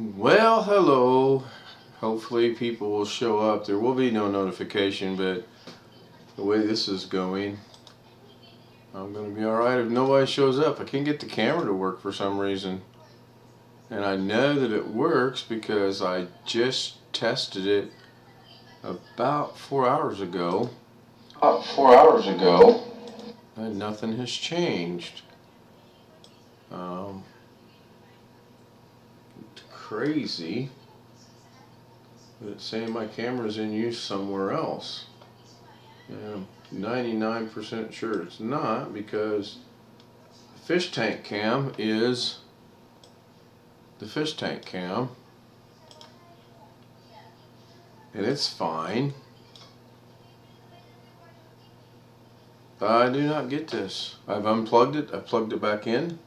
Well, hello. Hopefully people will show up. There will be no notification, but the way this is going, I'm going to be alright if nobody shows up. I can't get the camera to work for some reason. And I know that it works because I just tested it about 4 hours ago. About 4 hours ago. And nothing has changed. Crazy. But it's saying my camera's in use somewhere else. And I'm 99% sure it's not because the fish tank cam is the fish tank cam and it's fine. I do not get this. I've unplugged it. I plugged it back in.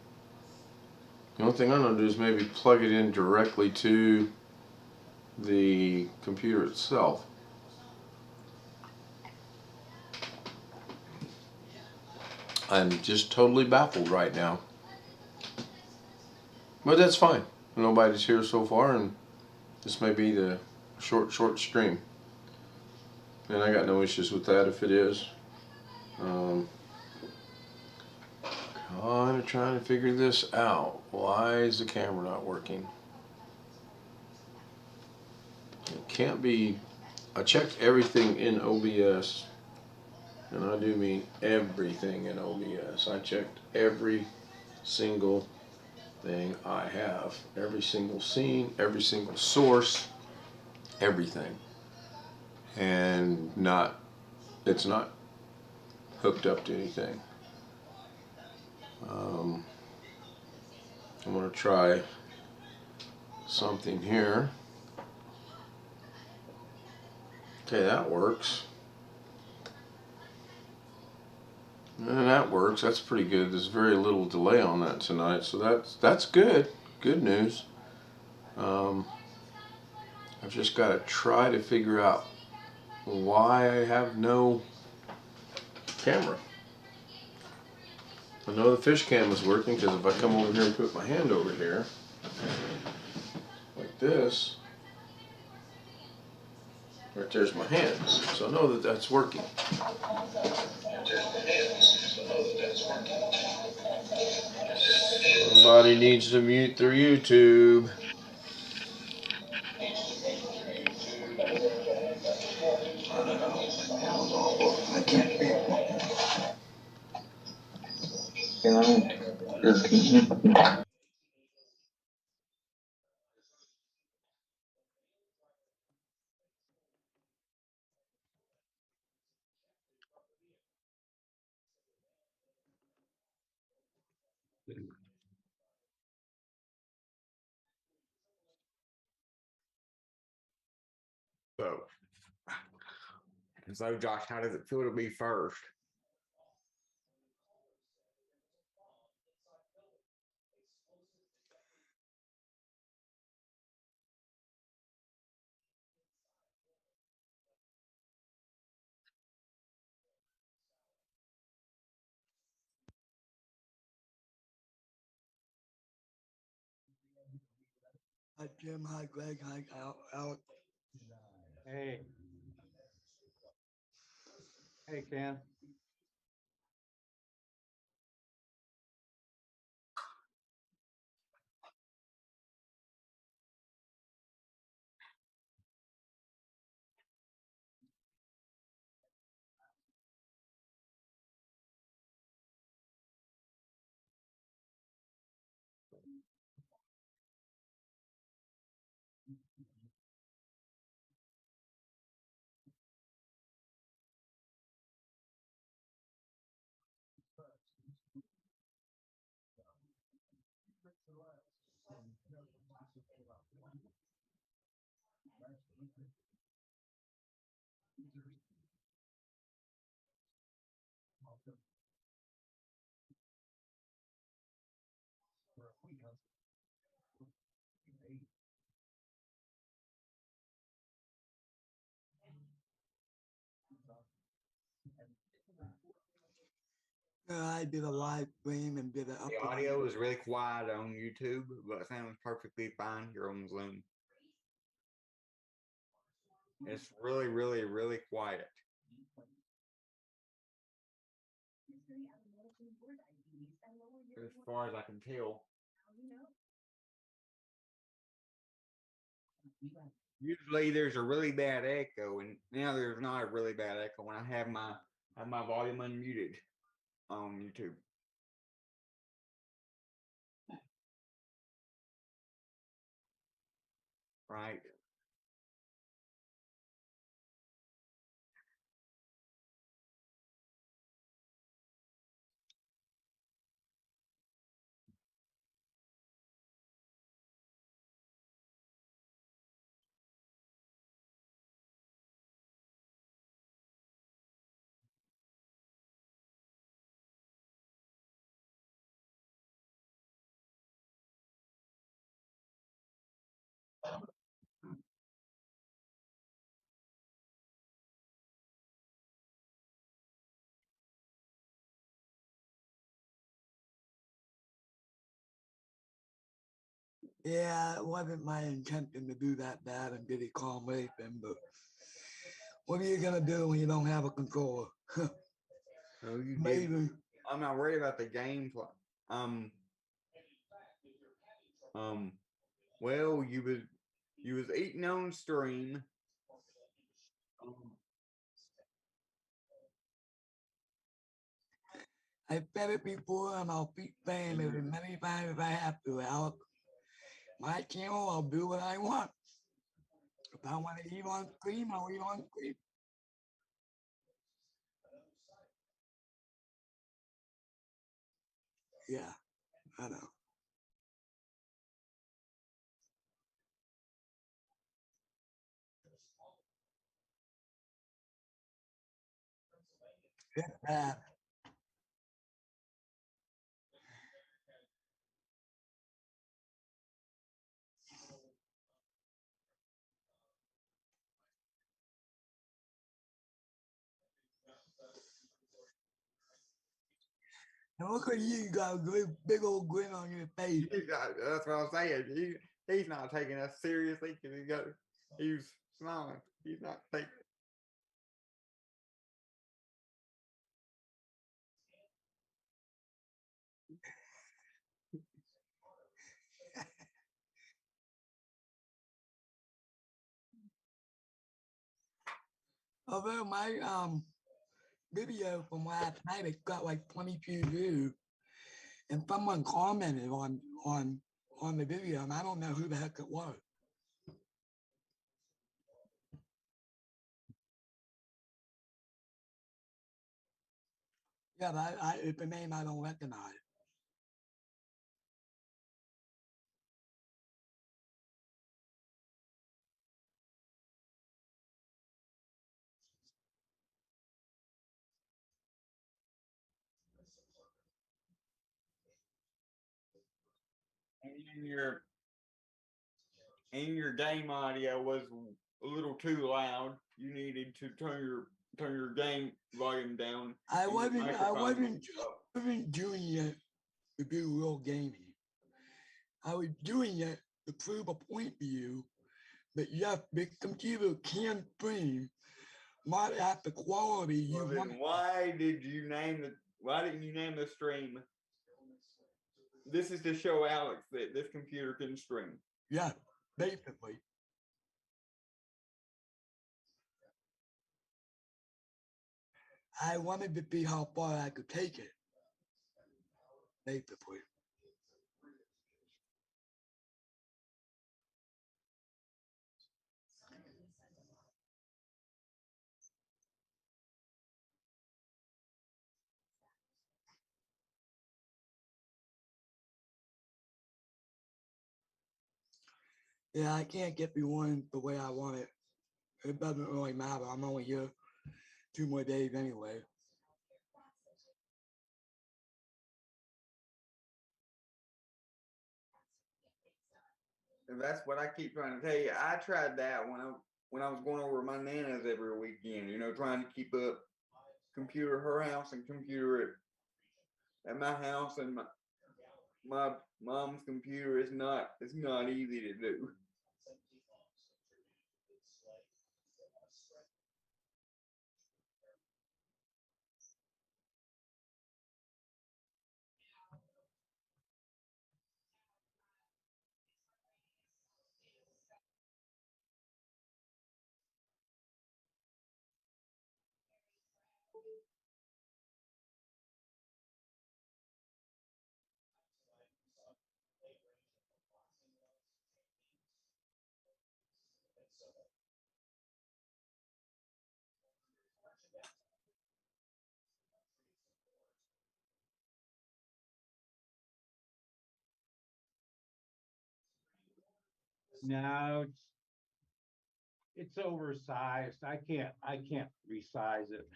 The only thing I'm going to do is maybe plug it in directly to the computer itself. I'm just totally baffled right now. But that's fine. Nobody's here so far, and this may be the short stream. And I got no issues with that if it is. Kind of trying to figure this out. Why is the camera not working? It can't be. I checked everything in OBS, and I do mean everything in OBS. I checked every single thing I have, every single scene, every single source, everything, and it's not hooked up to anything. I'm going to try something here. Okay, that works. And that works. That's pretty good. There's very little delay on that tonight, so that's good. Good news. I've just got to try to figure out why I have no camera. I know the fish cam is working because if I come over here and put my hand over here, like this, right there's my hands. So I know that that's working. Somebody needs to mute their YouTube. I can't read. So, Josh, how does it feel to be first? Hi, Jim. Hi, Greg. Hi, Alex. Hey. Hey, Ken. I did a live stream and did an The upload. audio is really quiet on YouTube, but it sounds perfectly fine here on Zoom. It's really, really, really quiet. As far as I can tell. Usually there's a really bad echo, and now there's not a really bad echo when I have my volume unmuted on YouTube. Right. Yeah, it wasn't my intention to do that bad and did it calm racing, but what are you gonna do when you don't have a controller? Oh, you did. Maybe. I'm not worried about the gameplay. Well, you was eating on stream. I said it before and I'll keep saying it as many times as I have to, Alex. My channel, I'll do what I want. If I want to eat on stream, I'll eat on stream. Yeah, I know. It's bad. And look at you, got a big old grin on your face. That's what I'm saying. He's not taking us seriously because he's smiling. He's not taking. Although my video from last night, it got like 22 views, and someone commented on the video, and I don't know who the heck it was. Yeah, but it's a name I don't recognize. And your game audio was a little too loud. You needed to turn your game volume down. I wasn't doing it to do real gaming. I was doing it to prove a point to you that yes, the computer can stream, not at the quality you Well, want. then why didn't you name the stream? This is to show Alex that this computer can stream. Yeah, basically. I wanted to see how far I could take it. Basically. Yeah, I can't get the one the way I want it. It doesn't really matter. I'm only here 2 more days anyway. And that's what I keep trying to tell you. I tried that when I was going over my nana's every weekend, trying to keep up computer her house and computer at my house and my mom's computer is not, it's not easy to do. No, it's oversized. I can't resize it.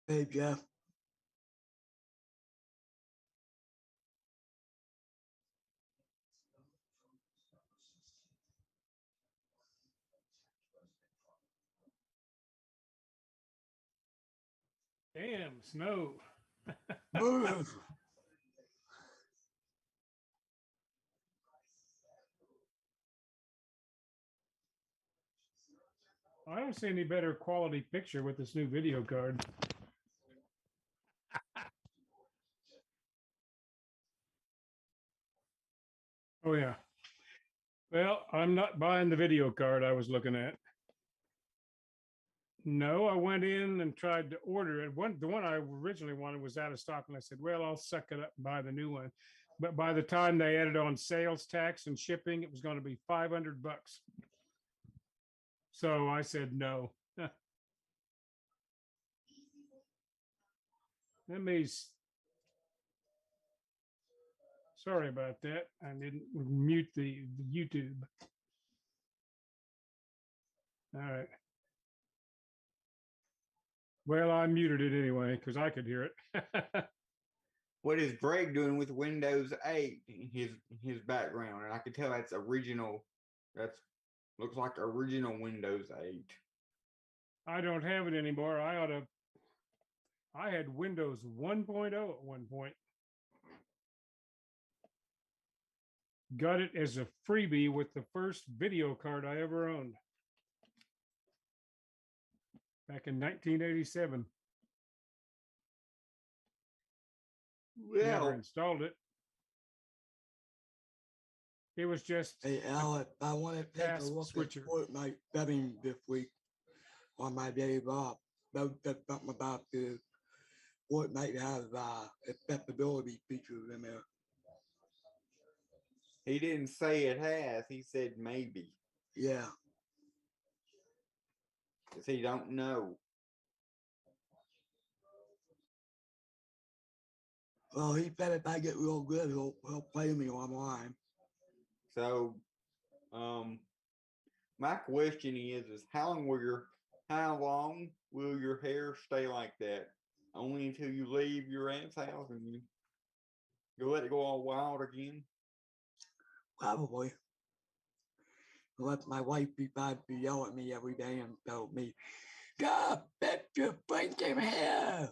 Hey, Jeff. Damn, snow. Move. I don't see any better quality picture with this new video card. Oh yeah. Well, I'm not buying the video card I was looking at. No, I went in and tried to order it. The one I originally wanted was out of stock, and I said, "Well, I'll suck it up and buy the new one." But by the time they added on sales tax and shipping, it was going to be $500. So I said no. Let me. Sorry about that. I didn't mute the YouTube. All right. Well, I muted it anyway because I could hear it. What is Greg doing with Windows 8 in his background? And I can tell that's original. That's looks like original Windows 8. I don't have it anymore. I had Windows 1.0 at one point. Got it as a freebie with the first video card I ever owned back in 1987. Never Well, installed it. It was just Hey, Alex, I want to take a task look switcher. at Fortnite dubbing this week on my day off. That's something about the Fortnite has accessibility features in there. he didn't say it has. He said maybe. Yeah. Because he don't know. Well, he said if I get real good, he'll play me online. So, my question is how long will your hair stay like that? Only until you leave your aunt's house and you let it go all wild again? Probably. Unless my wife decides to yell at me every day and tell me, God, bet your freaking hair.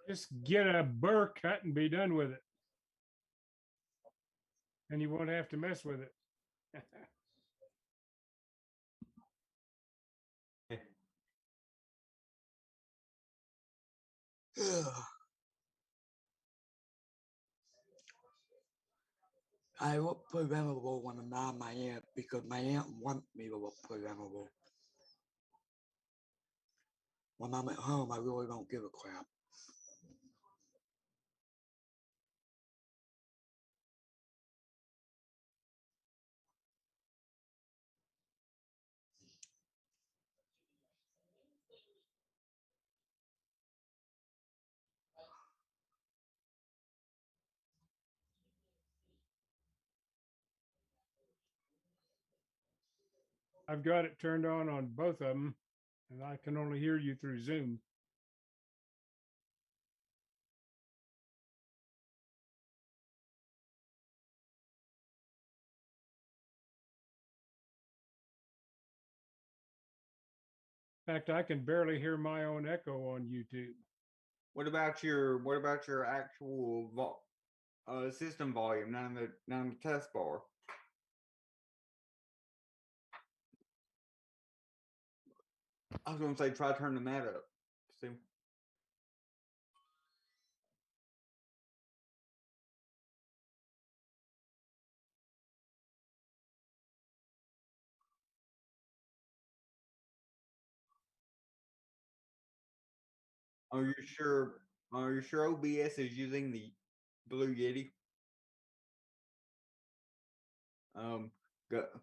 Just get a burr cut and be done with it. And you won't have to mess with it. I look presentable when I'm not my aunt because my aunt wants me to look presentable. When I'm at home, I really don't give a crap. I've got it turned on both of them, and I can only hear you through Zoom. In fact, I can barely hear my own echo on YouTube. What about your actual system volume? None of the test bar. I was gonna say try turning that up. See. Are you sure? Are you sure OBS is using the Blue Yeti?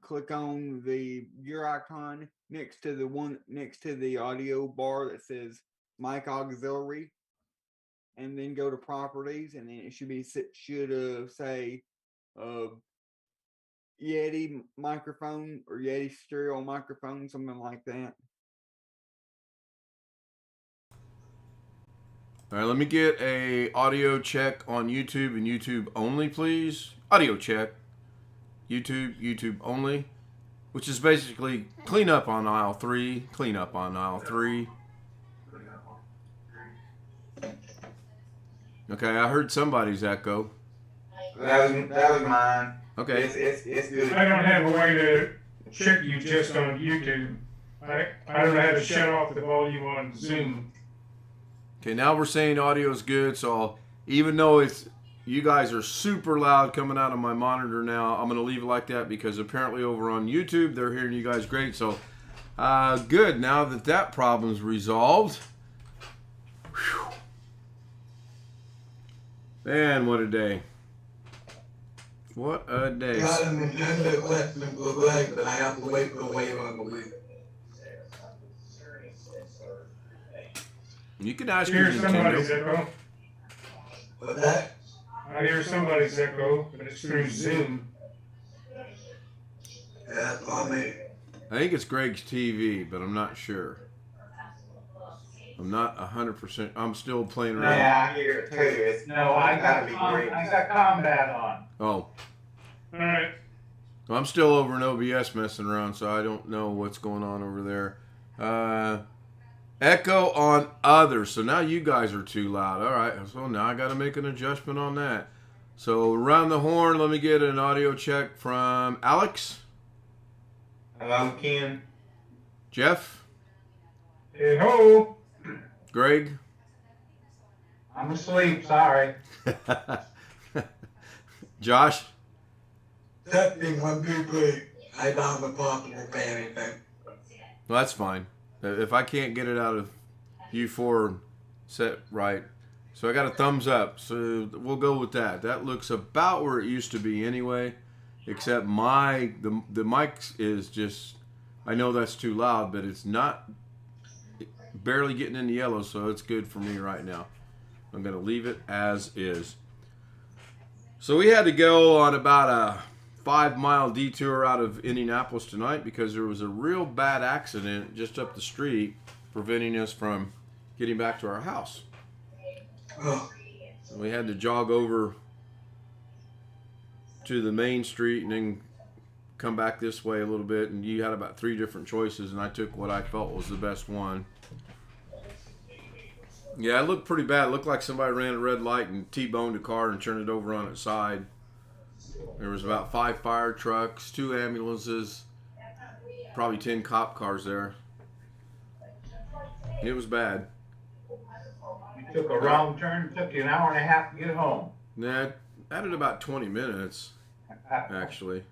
Click on your icon next to the audio bar that says mic auxiliary, and then go to properties, and then it should say Yeti microphone or Yeti stereo microphone, something like that. All right, let me get a audio check on YouTube and YouTube only, please. Audio check. YouTube only, which is basically clean up on aisle 3, clean up on aisle 3. Okay, I heard somebody's echo. That was mine. Okay. It's good. I don't have a way to check you just on YouTube. I don't know how to shut off the volume on Zoom. Okay, now we're saying audio is good, so even though you guys are super loud coming out of my monitor now, I'm going to leave it like that because apparently over on YouTube, they're hearing you guys great. So, good. Now that problem's resolved. Whew. Man, what a day. What a day. Got a Nintendo collection for the leg, but I have to wait for the wave on the week. You can ask I your hear somebody's Nintendo. echo. But that, I hear somebody's echo, but it's through Zoom. that's on me. I think it's Greg's TV, but I'm not sure. I'm not 100%. I'm still playing around. Yeah, I hear it too. No, I gotta got be great. I got combat on. Oh. All right. Well, I'm still over in OBS messing around, so I don't know what's going on over there. Echo on others. So now you guys are too loud. All right. So now I got to make an adjustment on that. So around the horn, let me get an audio check from Alex. Hello, Ken. Jeff. Hey ho. Greg. I'm asleep, sorry. Josh. That thing went too quick. I don't have a problem with anything. Well, that's fine. If I can't get it out of U4 set right. So I got a thumbs up. So we'll go with that. That looks about where it used to be anyway. Except the mic is just, I know that's too loud, but it's not barely getting in the yellow, so it's good for me right now. I'm going to leave it as is. So we had to go on about a 5-mile detour out of Indianapolis tonight because there was a real bad accident just up the street preventing us from getting back to our house. Oh, So we had to jog over to the main street and then come back this way a little bit, and you had about 3 different choices, and I took what I felt was the best one. Yeah, it looked pretty bad. It looked like somebody ran a red light and T-boned a car and turned it over on its side. There was about 5 fire trucks, 2 ambulances, probably 10 cop cars there. It was bad. You took a wrong turn, took you an hour and a half to get home. Nah, it added about 20 minutes, actually.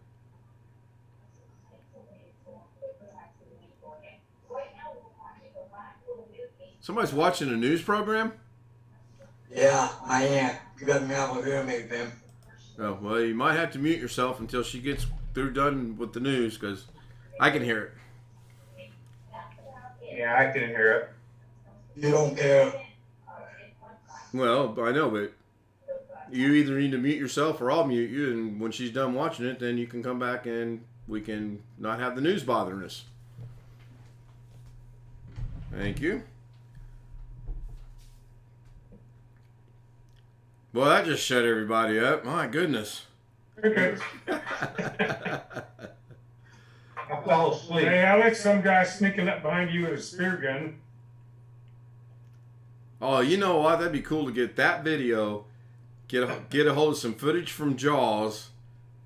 Somebody's watching a news program? yeah, I am. You got me out of hear me, Tim. Oh, well, you might have to mute yourself until she gets done with the news, because I can hear it. Yeah, I can hear it. You don't care. Well, I know, but you either need to mute yourself or I'll mute you, and when she's done watching it, then you can come back and we can not have the news bothering us. Thank you. Well, that just shut everybody up. My goodness. Okay. I I fell asleep. Hey, Alex, some guy sneaking up behind you with a spear gun. Oh, you know what? That'd be cool to get that video, get a hold of some footage from Jaws,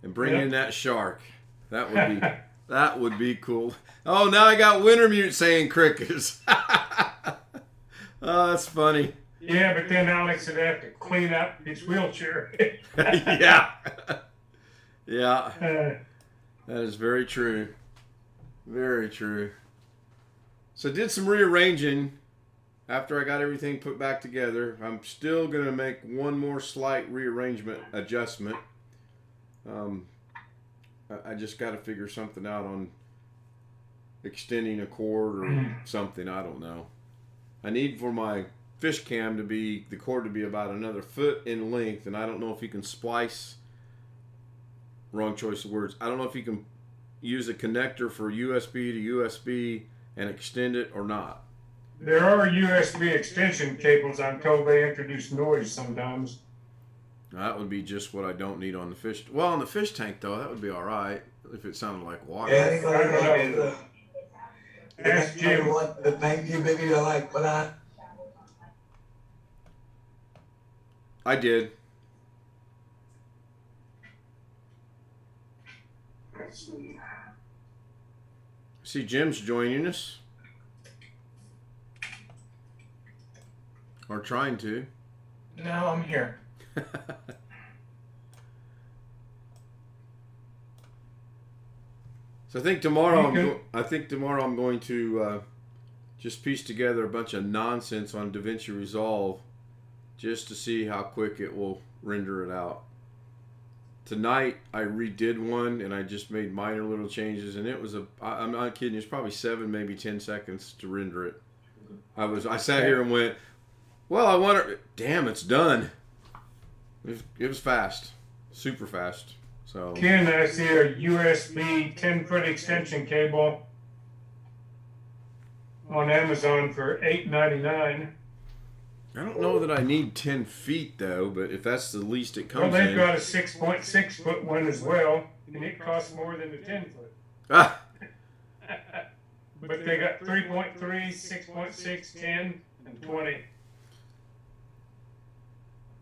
and bring Yep. in that shark. That would be that would be cool. Oh, now I got Wintermute saying crickets. Oh, that's funny. Yeah, but then Alex would have to clean up his wheelchair. Yeah. Yeah. Uh, That is very true. Very true. So I did some rearranging after I got everything put back together. I'm still going to make one more slight rearrangement adjustment. I just got to figure something out on extending a cord or something. I don't know. I need for my fish cam to be, the cord to be about another foot in length, and I don't know if you can splice, wrong choice of words, I don't know if you can use a connector for USB to USB and extend it or not. there are USB extension cables. I'm told they introduce noise sometimes. That would be just what I don't need on the fish. Well, on the fish tank, though, that would be all right if it sounded like water. Yeah, they got Ask Jim. the thank you video like for that. I did. See, Jim's joining us. Or trying to. No, I'm here. So I think tomorrow You I'm going to just piece together a bunch of nonsense on DaVinci Resolve just to see how quick it will render it out. Tonight I redid one and I just made minor little changes, and it was I'm not kidding, it's probably 7 maybe 10 seconds to render it. I sat here and went, well, I wonder, damn, it's done. It was fast, super fast. So Ken, I see a USB 10-foot extension cable on Amazon for $8.99. I don't know that I need 10 feet though, but if that's the least it Well, comes they've in. got a 6.6 foot one as well, and it costs more than the 10 foot. Ah, But they got 3.3, 6.6, 10, and 20.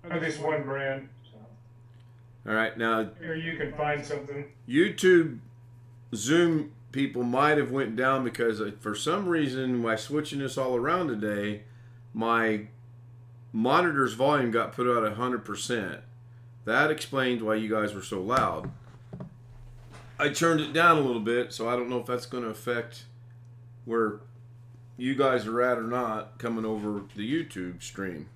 Of this one brand. all right, now Here you can find something. YouTube Zoom people might have went down because for some reason by switching this all around today, my monitor's volume got put out at 100%. That explains why you guys were so loud. I turned it down a little bit, so I don't know if that's going to affect where you guys are at or not coming over the YouTube stream.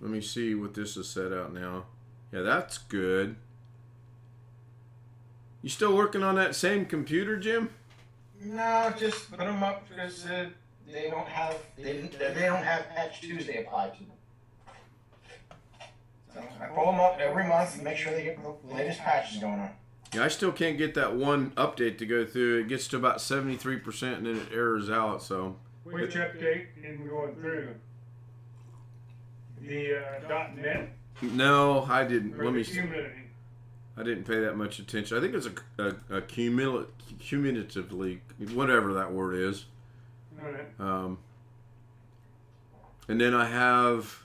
Let me see what this is set out now. Yeah, that's good. You still working on that same computer, Jim? No, just put them up because they don't have Patch Tuesday applied to them. So I pull them up every month and make sure they get the latest patches going on. Yeah, I still can't get that one update to go through. It gets to about 73% and then it errors out. So Which update in going through? The .NET no, I didn't. or Let the me. Community? I didn't pay that much attention. I think it's a cumulatively, whatever that word is. Alright. And then I have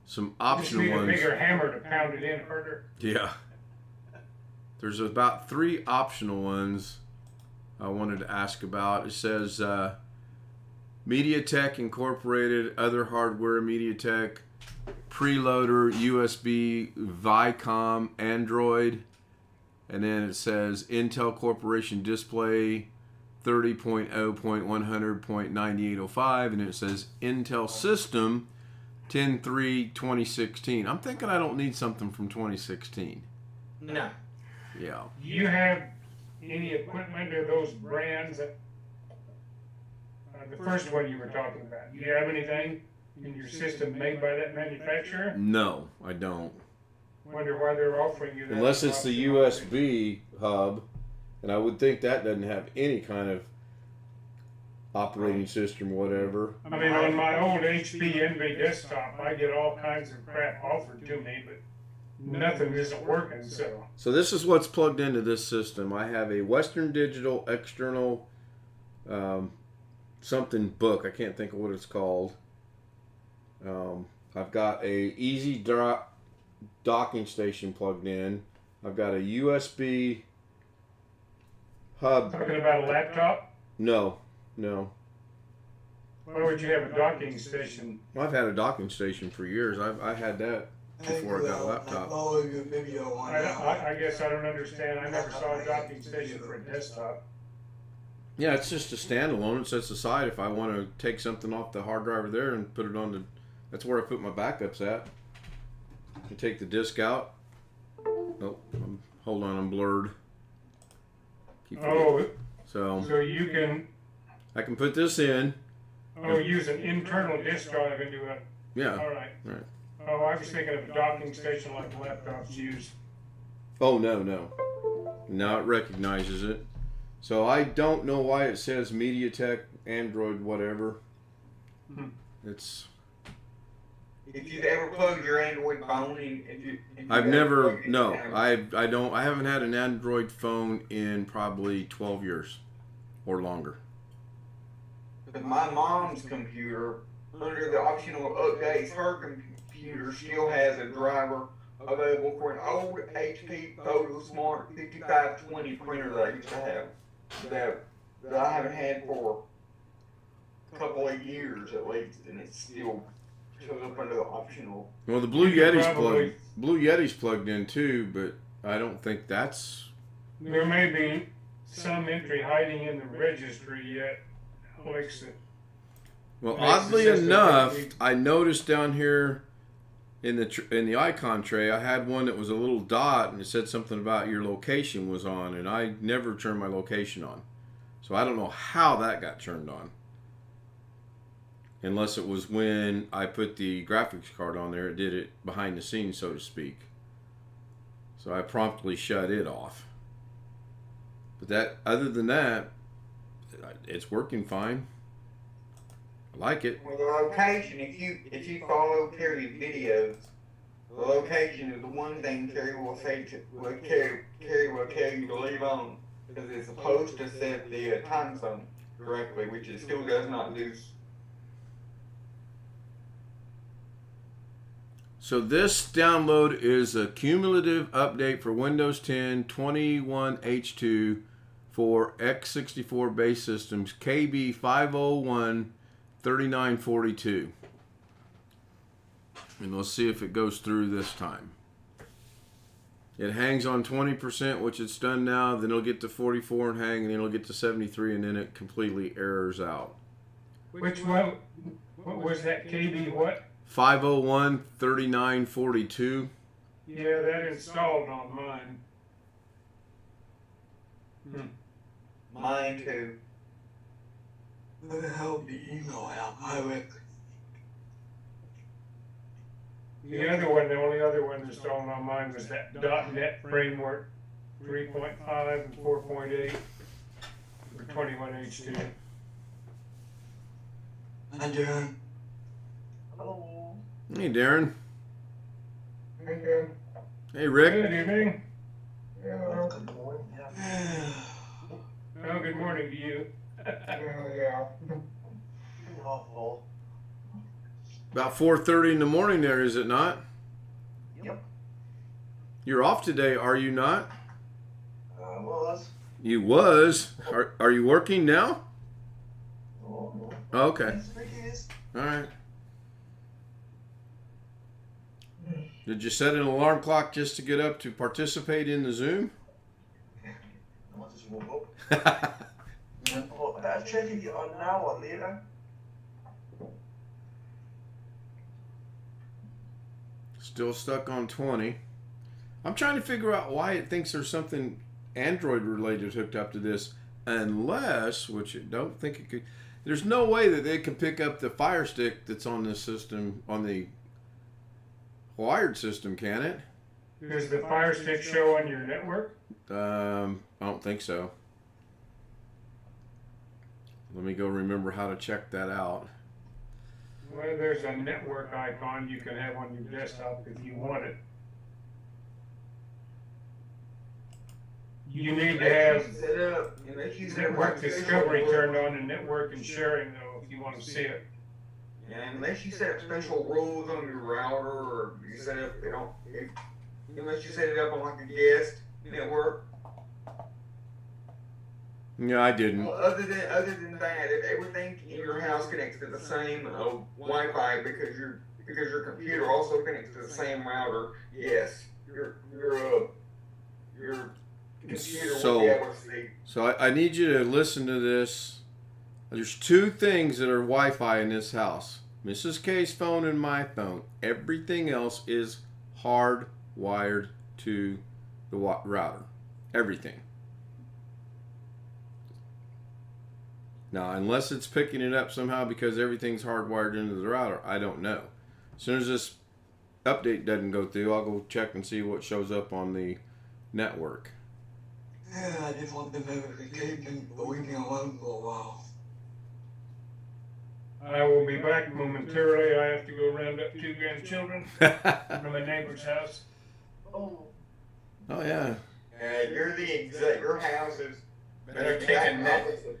some Just optional need a ones. bigger hammer to pound it in harder. Yeah. There's about 3 optional ones I wanted to ask about. It says MediaTek Incorporated, other hardware, MediaTek, preloader, USB, Vicom, Android, and then it says Intel Corporation display 30.0.100.9805, and it says Intel System 10/3/2016. I'm thinking I don't need something from 2016. No. Yeah. Do you have any equipment or those brands that the first one you were talking about? Do you have anything in your system made by that manufacturer? No, I don't. Wonder why they're offering you that. Unless it's the USB hub, and I would think that doesn't have any kind of operating system, whatever. I mean, on my old HP Envy desktop, I get all kinds of crap offered to me, but nothing isn't working. So this is what's plugged into this system. I have a Western Digital external something book. I can't think of what it's called. I've got a easy drop docking station plugged in. I've got a USB hub. Talking about a laptop? No. Why would you have a docking station? Well, I've had a docking station for years. I had that before I got a laptop. I guess I don't understand. I never saw a docking station for a desktop. Yeah, it's just a standalone. It sets aside if I want to take something off the hard drive there and put it on the. That's where I put my backups at. You take the disk out. Oh, hold on, I'm blurred. So you can. I can put this in. Oh, use an internal disk drive into it. Yeah. All right. Right. Oh, I was thinking of a docking station like laptops use. Oh no. Now it recognizes it. So I don't know why it says MediaTek, Android, whatever. It's. If you've ever plugged your Android phone in, if you I've ever never. plugged it No, in, I haven't had an Android phone in probably 12 years or longer. But my mom's computer, under the optional updates, her computer still has a driver available for an old HP PhotoSmart 5520 printer that I used to have, that I haven't had for a couple of years at least, and it's still shows up under the optional. Well, the Blue Yeti's plugged in too, but I don't think that's. There may be some entry hiding in the registry yet. Alex. Well, oddly enough, I noticed down here in the icon tray, I had one that was a little dot, and it said something about your location was on, and I never turned my location on, so I don't know how that got turned on. Unless it was when I put the graphics card on there, it did it behind the scenes, so to speak. So I promptly shut it off. But that, other than that, it's working fine. I like it. Well, the location, if you follow Terry's videos, the location is the one thing Terry will say Terry will tell you to leave on, because it's supposed to set the time zone correctly, which it still does not do. So this download is a cumulative update for Windows 10 21H2 for x64 base systems, KB 501 3942. And we'll see if it goes through this time. It hangs on 20%, which it's done now. Then it'll get to 44 and hang, and then it'll get to 73, and then it completely errors out. Which one? What was that? KB what? 501 3942. Yeah, that installed on mine. Mine too. Where the hell did the email out? I reckon. The only other one installed on mine was that .NET framework 3.5 and 4.8 for 21H2. Hi, Darren. Hello. Hey, Darren. Okay. Hey, Rick. Good evening. Yeah. Good morning. Yeah. Oh, good morning to you. Yeah. Awful. About 4:30 in the morning there, is it not? Yep. You're off today, are you not? Was. You was. Are you working now? Oh, Okay. All right. Did you set an alarm clock just to get up to participate in the Zoom? I just woke up. I'll check it on now or later. Still stuck on 20. I'm trying to figure out why it thinks there's something Android related hooked up to this, unless, which I don't think it could. There's no way that they could pick up the Fire Stick that's on this system, on the wired system, can it? Does the Fire Stick show on your network? I don't think so. Let me go remember how to check that out. Well, there's a network icon you can have on your desktop if you want it. You need to have set up, unless you set up network like a special discovery rule. turned on and network and sharing though, if you want to see it. Yeah, unless you set up special rules on your router, or you set up, unless you set it up on like a guest network. Yeah, I didn't. Well, other than that, if everything in your house connects to the same Wi-Fi because your computer also connects to the same router, yes, your computer will be able to see. So I need you to listen to this. There's two things that are Wi-Fi in this house. Mrs. K's phone and my phone. Everything else is hardwired to the router. Everything. Now, unless it's picking it up somehow because everything's hardwired into the router, I don't know. As soon as this update doesn't go through, I'll go check and see what shows up on the network. Yeah, I just want the notification, but leave me alone for a while. I will be back momentarily. I have to go round up 2 grandchildren from my neighbor's house. Oh yeah. You're the exact. Your house is Better the take a exact nap. opposite.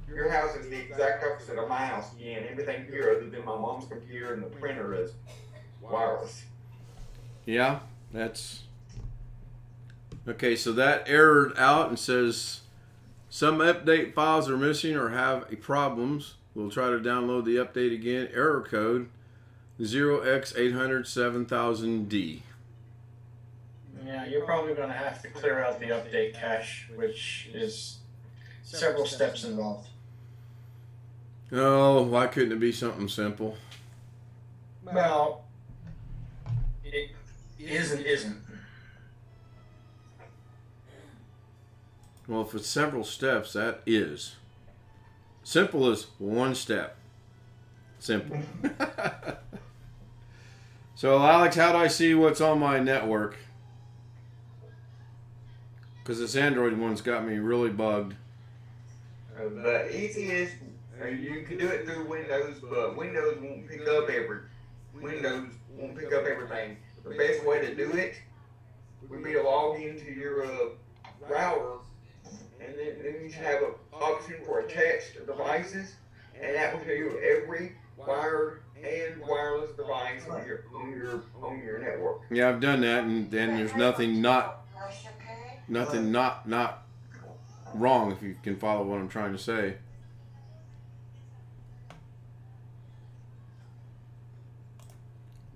Your house is the exact opposite of my house. Again, everything here other than my mom's computer and the printer is wireless. Yeah, that's okay. So that errored out and says some update files are missing or have problems. We'll try to download the update again. Error code 0x800-7000D. Yeah, you're probably going to have to clear out the update cache, which is several steps involved. Oh, why couldn't it be something simple? Well, it is and isn't. Well, if it's several steps, that is. Simple is one step. Simple. So, Alex, how do I see what's on my network? Because this Android one's got me really bugged. The easiest, you can do it through Windows, but Windows won't pick up everything. The best way to do it would be to log into your router, and then you should have an option for attached devices, and that will tell you every wired and wireless device on your network. Yeah, I've done that, and then there's nothing not wrong, if you can follow what I'm trying to say.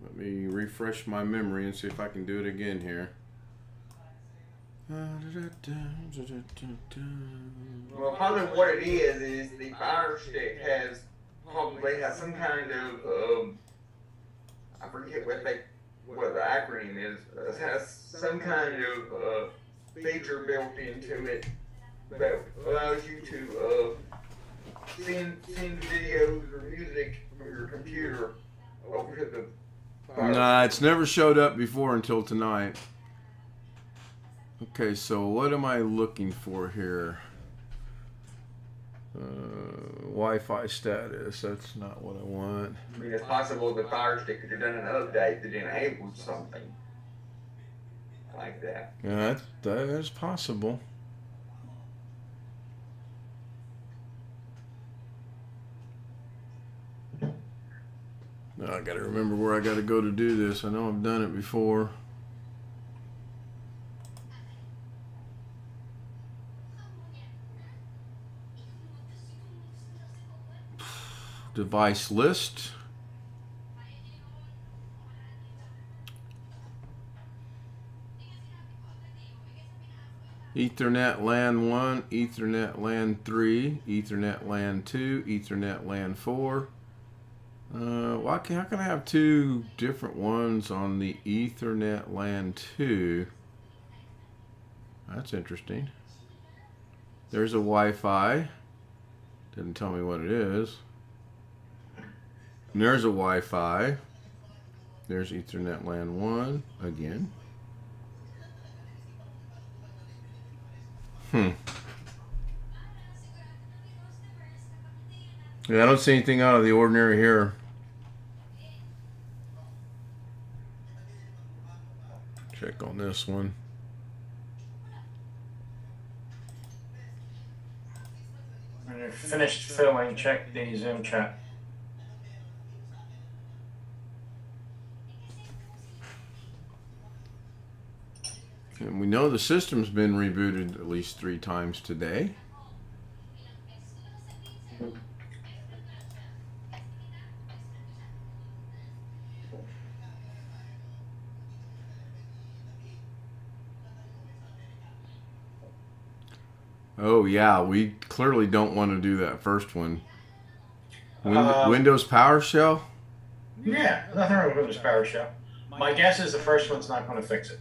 Let me refresh my memory and see if I can do it again here. Well, probably what it is the Fire Stick probably has some kind of I forget what the acronym is. It has some kind of feature built into it that allows you to send videos or music from your computer over to the Fire Nah, it's never showed up before until tonight. Okay, so what am I looking for here? Wi-Fi status. That's not what I want. I mean, it's possible the Fire Stick could have done an update that enabled something like that. Yeah, that is possible. Now I gotta remember where I gotta go to do this. I know I've done it before. Device list. Ethernet LAN 1, Ethernet LAN 3, Ethernet LAN 2, Ethernet LAN 4. How can I have two different ones on the Ethernet LAN 2? That's interesting. There's a Wi-Fi. Didn't tell me what it is. And there's a Wi-Fi. There's Ethernet LAN 1 again. Yeah, I don't see anything out of the ordinary here. Check on this one. When you're finished filling, check the Zoom chat. And we know the system's been rebooted at least 3 times today. Oh yeah, we clearly don't want to do that first one. Windows PowerShell? Yeah, nothing wrong with Windows PowerShell. My guess is the first one's not going to fix it.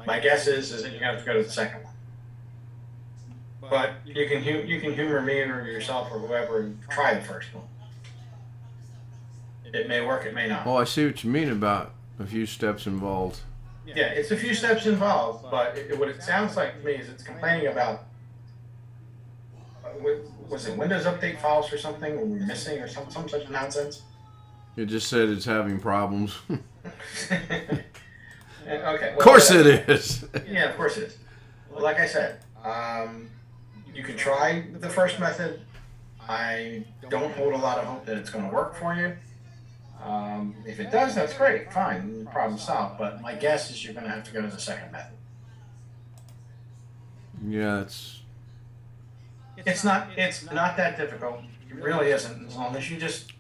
My guess is that you're going to have to go to the second one. But you can humor me or yourself or whoever and try the first one. It may work, it may not. Oh, I see what you mean about a few steps involved. Yeah, it's a few steps involved, but what it sounds like to me is it's complaining about, was it Windows update files or something or we're missing or some such nonsense? It just said it's having problems. Okay. Well, Of course it is. Yeah, of course it is. Well, like I said, you can try the first method. I don't hold a lot of hope that it's going to work for you. If it does, that's great. Fine, problem solved. But my guess is you're going to have to go to the second method. Yeah, It's not that difficult. It really isn't. As long as you just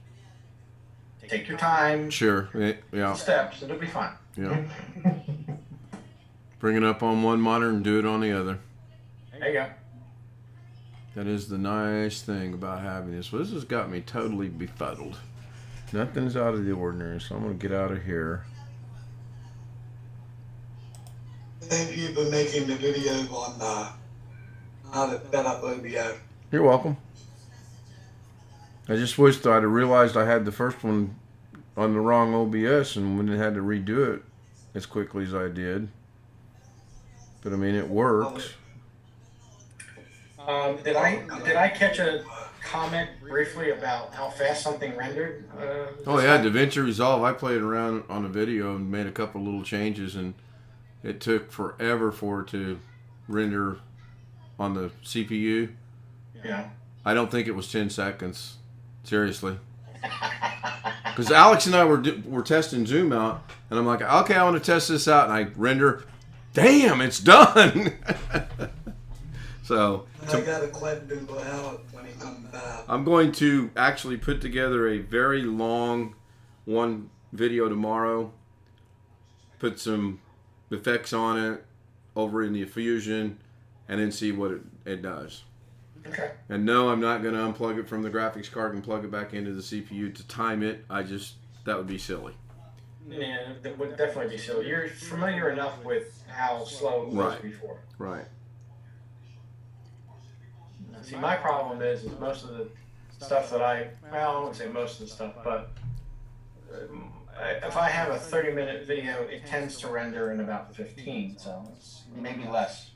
take your time, sure. Yeah. steps, it'll be fine. Yeah. Bring it up on one monitor and do it on the other. There you go. That is the nice thing about having this. Well, this has got me totally befuddled. Nothing's out of the ordinary, so I'm going to get out of here. Thank you for making the video on how to set up OBS. You're welcome. I just wished I'd have realized I had the first one on the wrong OBS and when I had to redo it as quickly as I did. But I mean, it works. Did I catch a comment briefly about how fast something rendered? Oh yeah, DaVinci Resolve. I played around on a video and made a couple little changes, and it took forever for it to render on the CPU. Yeah. I don't think it was 10 seconds. Seriously. Because Alex and I were testing Zoom out, and I'm like, okay, I want to test this out, and I render. Damn, it's done. So I got a question for Alex when he comes back. I'm going to actually put together a very long one video tomorrow. Put some effects on it over in the Fusion, and then see what it does. Okay. And no, I'm not going to unplug it from the graphics card and plug it back into the CPU to time it. That would be silly. Yeah, that would definitely be silly. You're familiar enough with how slow it was before. Right. See, my problem is most of the stuff that I wouldn't say most of the stuff, but if I have a 30-minute video, it tends to render in about 15, so it's maybe less.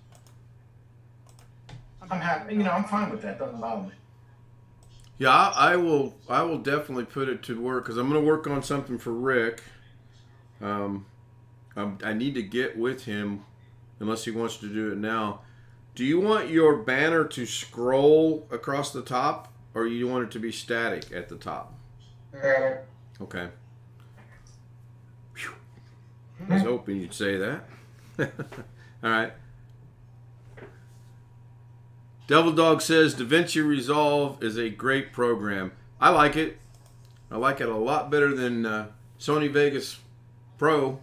I'm happy, I'm fine with that. Doesn't bother me. Yeah, I will definitely put it to work because I'm going to work on something for Rick. I need to get with him unless he wants to do it now. Do you want your banner to scroll across the top, or you want it to be static at the top? Okay. Whew. I was hoping you'd say that. All right. Devil Dog says DaVinci Resolve is a great program. I like it. I like it a lot better than Sony Vegas Pro.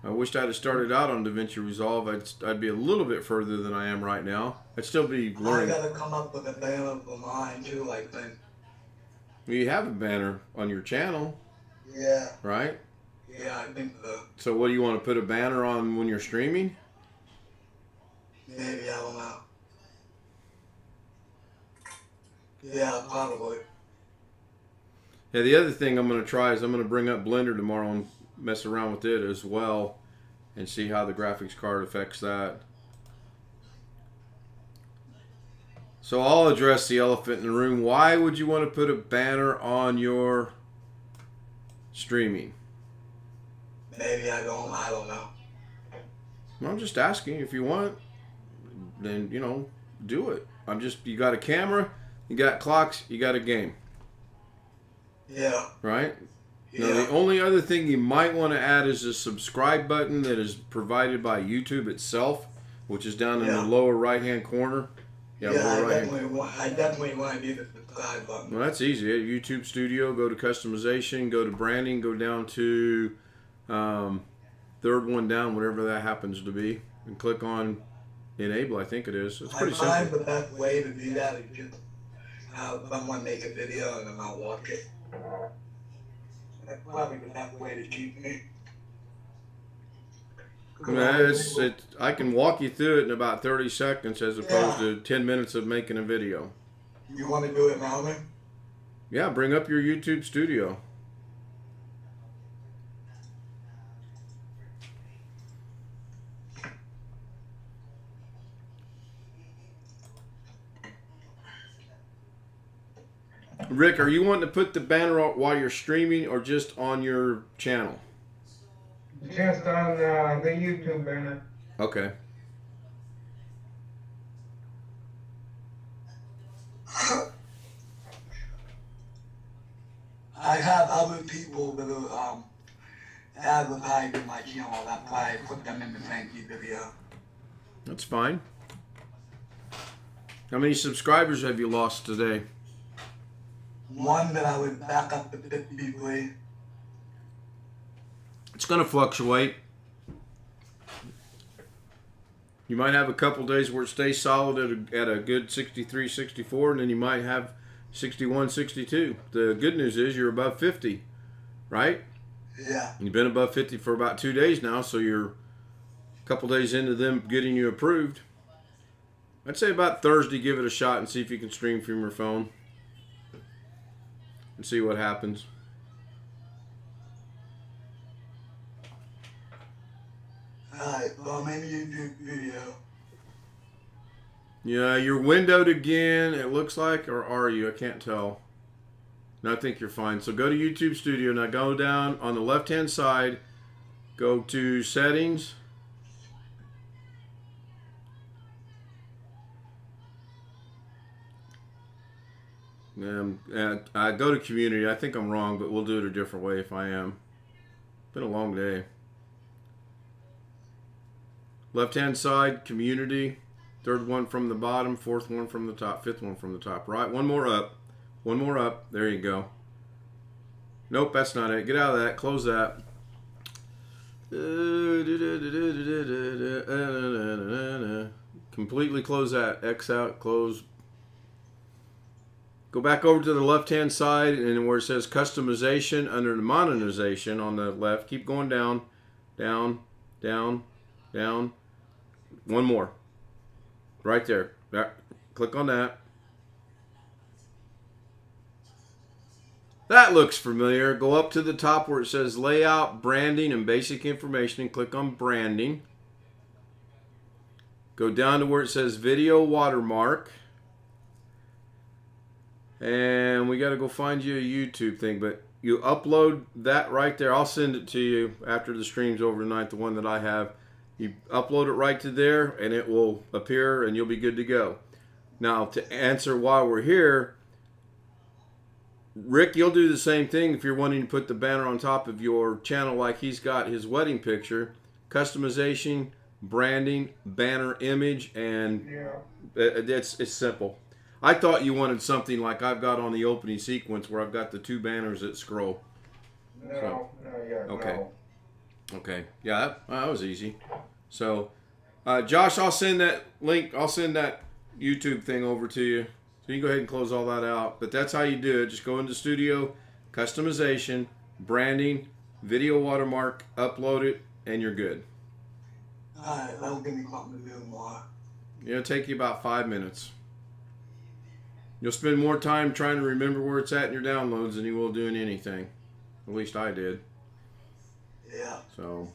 I wished I'd have started out on DaVinci Resolve. I'd be a little bit further than I am right now. I'd still be learning. I gotta come up with a banner for mine too, I think. You have a banner on your channel, Yeah. right? Yeah, I think so. So what do you want to put a banner on when you're streaming? Maybe, I don't know. Yeah, probably. Yeah, the other thing I'm going to try is I'm going to bring up Blender tomorrow and mess around with it as well and see how the graphics card affects that. So I'll address the elephant in the room. Why would you want to put a banner on your streaming? Maybe I don't know. I'm just asking. If you want, then, do it. You got a camera, you got clocks, you got a game. Yeah. Right? Yeah. Now, the only other thing you might want to add is a subscribe button that is provided by YouTube itself, which is down in the lower right-hand corner. I definitely want to do the subscribe button. Well, that's easy. At YouTube Studio, go to customization, go to branding, go down to third one down, whatever that happens to be, and click on enable. I think it is. It's pretty simple. I find the best way to do that is just have someone make a video and then I'll watch it. That's probably the best way to cheat me. I can walk you through it in about 30 seconds as opposed to 10 minutes of making a video. You want to do it now, man? Yeah, bring up your YouTube Studio. Rick, are you wanting to put the banner up while you're streaming or just on your channel? Just on the YouTube banner. Okay. I have other people that are advertising my channel. That's why I put them in the thank you video. That's fine. How many subscribers have you lost today? One that I was back up to 53. It's going to fluctuate. You might have a couple days where it stays solid at a good 63, 64, and then you might have 61, 62. The good news is you're above 50, right? Yeah. You've been above 50 for about 2 days now, so you're a couple days into them getting you approved. I'd say about Thursday, give it a shot and see if you can stream from your phone and see what happens. Alright, well, maybe YouTube video. Yeah, you're windowed again, it looks like, or are you? I can't tell. No, I think you're fine. So go to YouTube Studio. Now go down on the left-hand side, go to Settings. I go to Community. I think I'm wrong, but we'll do it a different way if I am. Been a long day. Left-hand side, Community. Third one from the bottom, fourth one from the top, fifth one from the top. Right, one more up. One more up. There you go. Nope, that's not it. Get out of that. Close that. Completely close that. X out, close. Go back over to the left-hand side, and where it says Customization, under the Monetization on the left, keep going down, down, down, down. One more. Right there. Click on that. That looks familiar. Go up to the top where it says Layout, Branding, and Basic Information, and click on Branding. Go down to where it says Video Watermark. And we got to go find you a YouTube thing, but you upload that right there. I'll send it to you after the stream's over tonight, the one that I have. You upload it right to there, and it will appear, and you'll be good to go. Now, to answer why we're here, Rick, you'll do the same thing if you're wanting to put the banner on top of your channel like he's got his wedding picture. Customization, branding, banner image, and it's simple. I thought you wanted something like I've got on the opening sequence where I've got the two banners that scroll. Okay. Okay. Yeah, that was easy. So, Josh, I'll send that link. I'll send that YouTube thing over to you. So you can go ahead and close all that out. But that's how you do it. Just go into Studio, Customization, Branding, Video Watermark, upload it, and you're good. Alright, that'll give me something to do more. It'll take you about 5 minutes. You'll spend more time trying to remember where it's at in your downloads than you will doing anything. At least I did. Yeah. So,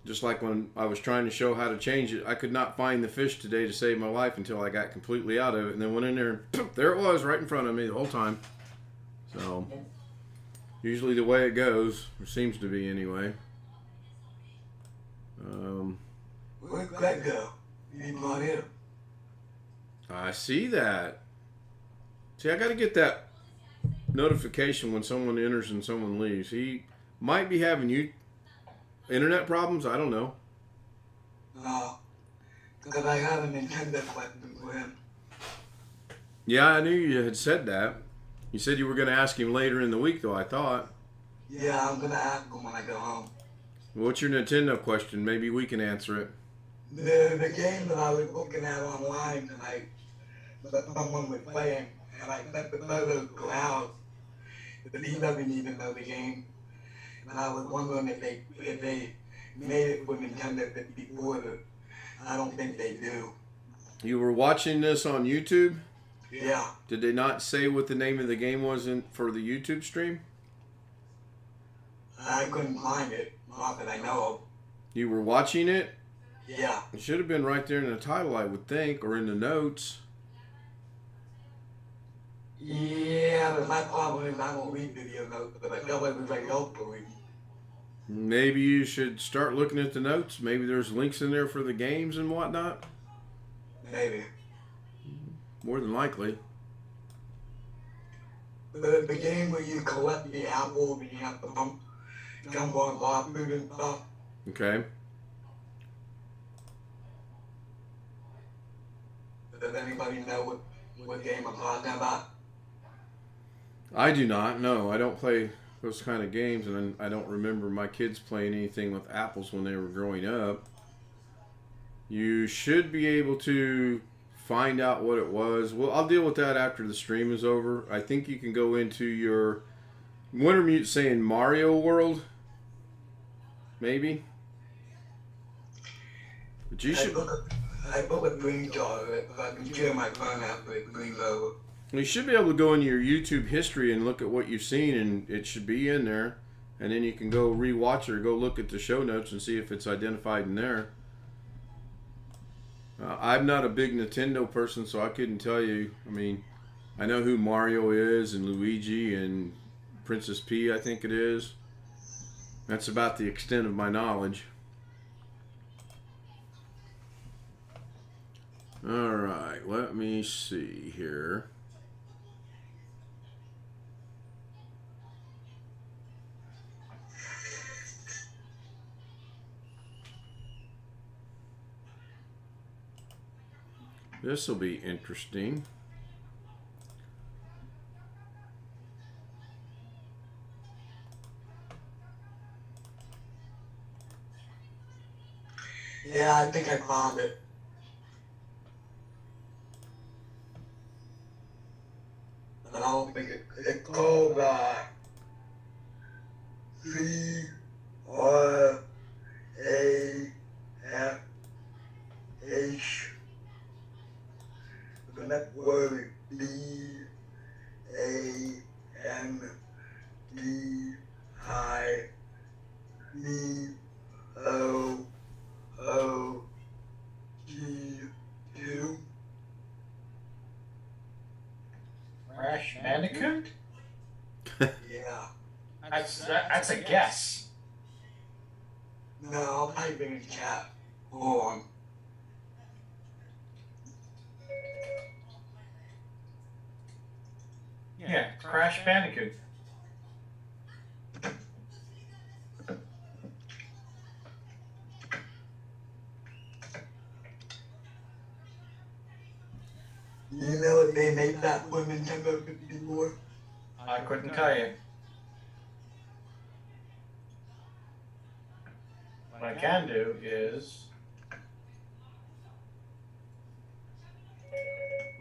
just like when I was trying to show how to change it, I could not find the fish today to save my life until I got completely out of it, and then went in there and there it was right in front of me the whole time. So, usually the way it goes, or seems to be anyway. Where'd Greg go? He's not here. I see that. See, I got to get that notification when someone enters and someone leaves. He might be having internet problems. I don't know. No, because I have a Nintendo question for him. Yeah, I knew you had said that. You said you were going to ask him later in the week, though, I thought. Yeah, I'm gonna ask him when I go home. What's your Nintendo question? Maybe we can answer it. The game that I was looking at online tonight that someone was playing, and I sent the photos to Alex, but he doesn't even know the game. And I was wondering if they made it for Nintendo 64, but I don't think they do. You were watching this on YouTube? Yeah, Did they not say what the name of the game was for the YouTube stream? I couldn't find it, not that I know You were watching it? of. Yeah, It should have been right there in the title, I would think, or in the notes. yeah, but my problem is I don't read video notes, but I feel everybody else to read. Maybe you should start looking at the notes. Maybe there's links in there for the games and whatnot. Maybe. More than likely. The game where you collect the apples and you have to jump on dog food and stuff. Okay. Does anybody know what game I'm talking about? I do not. No, I don't play those kind of games, and I don't remember my kids playing anything with apples when they were growing up. You should be able to find out what it was. Well, I'll deal with that after the stream is over. I think you can go into your Wintermute saying Mario World, maybe. But you should. I put a green jar of it so I can share my phone after it green's over. You should be able to go into your YouTube history and look at what you've seen, and it should be in there. And then you can go rewatch it or go look at the show notes and see if it's identified in there. I'm not a big Nintendo person, so I couldn't tell you. I mean, I know who Mario is and Luigi and Princess P, I think it is. That's about the extent of my knowledge. All right, let me see here. This will be interesting. Yeah, I think I found it. But I don't think it's called CRAFH. The next word is BANDIOOG2. Crash Bandicoot? Yeah. That's a guess. No, I'll type in chat. Hold on. Yeah, Crash Bandicoot. You know if they made that for Nintendo 64? I couldn't tell you. What I can do is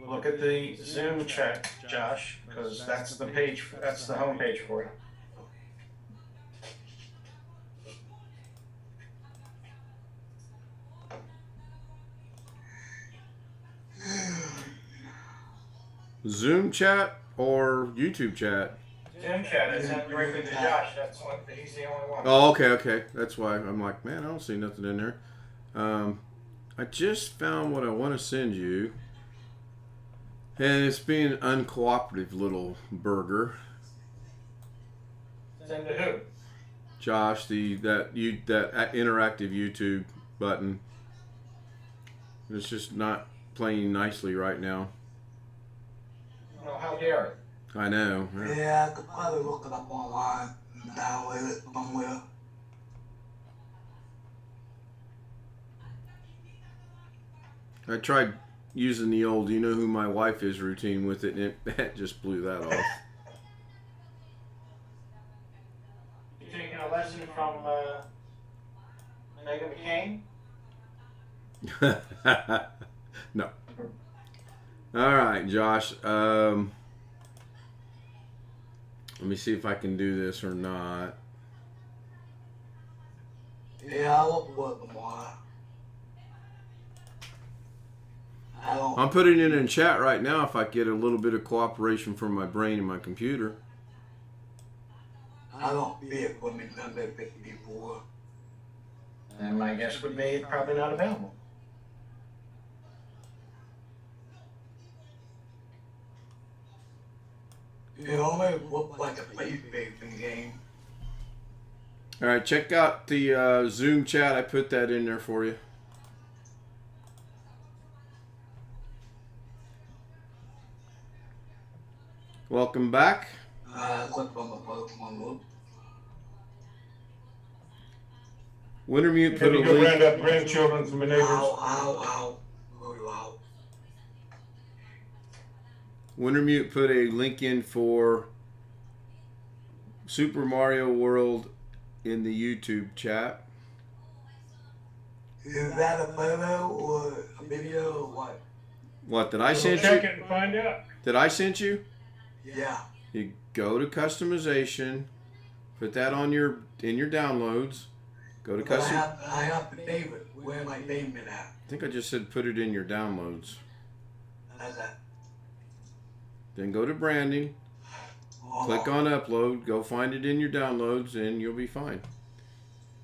look at the Zoom chat, Josh, because that's the page. That's the home page for it. Zoom chat or YouTube chat? Zoom chat is sent directly to Josh. That's what he's the only one. Oh, okay. That's why I'm like, man, I don't see nothing in there. I just found what I want to send you. And it's being an uncooperative little burger. Send to who? Josh, that interactive YouTube button. It's just not playing nicely right now. Well, how dare it? I know. Yeah, I could probably look it up online and download it somewhere. I tried using the old "you know who my wife is" routine with it, and it just blew that off. You taking a lesson from Megan McCain? No. All right, Josh. Let me see if I can do this or not. Yeah, I'll work tomorrow. I don't. I'm putting it in chat right now if I get a little bit of cooperation from my brain and my computer. I don't be equipment done by 54. And my guess would be it's probably not available. It only looked like a PlayStation game. All right, check out the Zoom chat. I put that in there for you. Welcome back. Click on the first one, look. Wintermute put Can a you go link. round up grandchildren from the neighbors? Ow. Very loud. Wintermute put a link in for Super Mario World in the YouTube chat. Is that a photo or a video or what? What did I We'll send check you? it and find out. Did I send you? Yeah. You go to customization, put that on your downloads. Go to But custom. I have to name it. Where am I naming it at? I think I just said put it in your downloads. How's that? Then go to branding, click on upload, go find it in your downloads, and you'll be fine.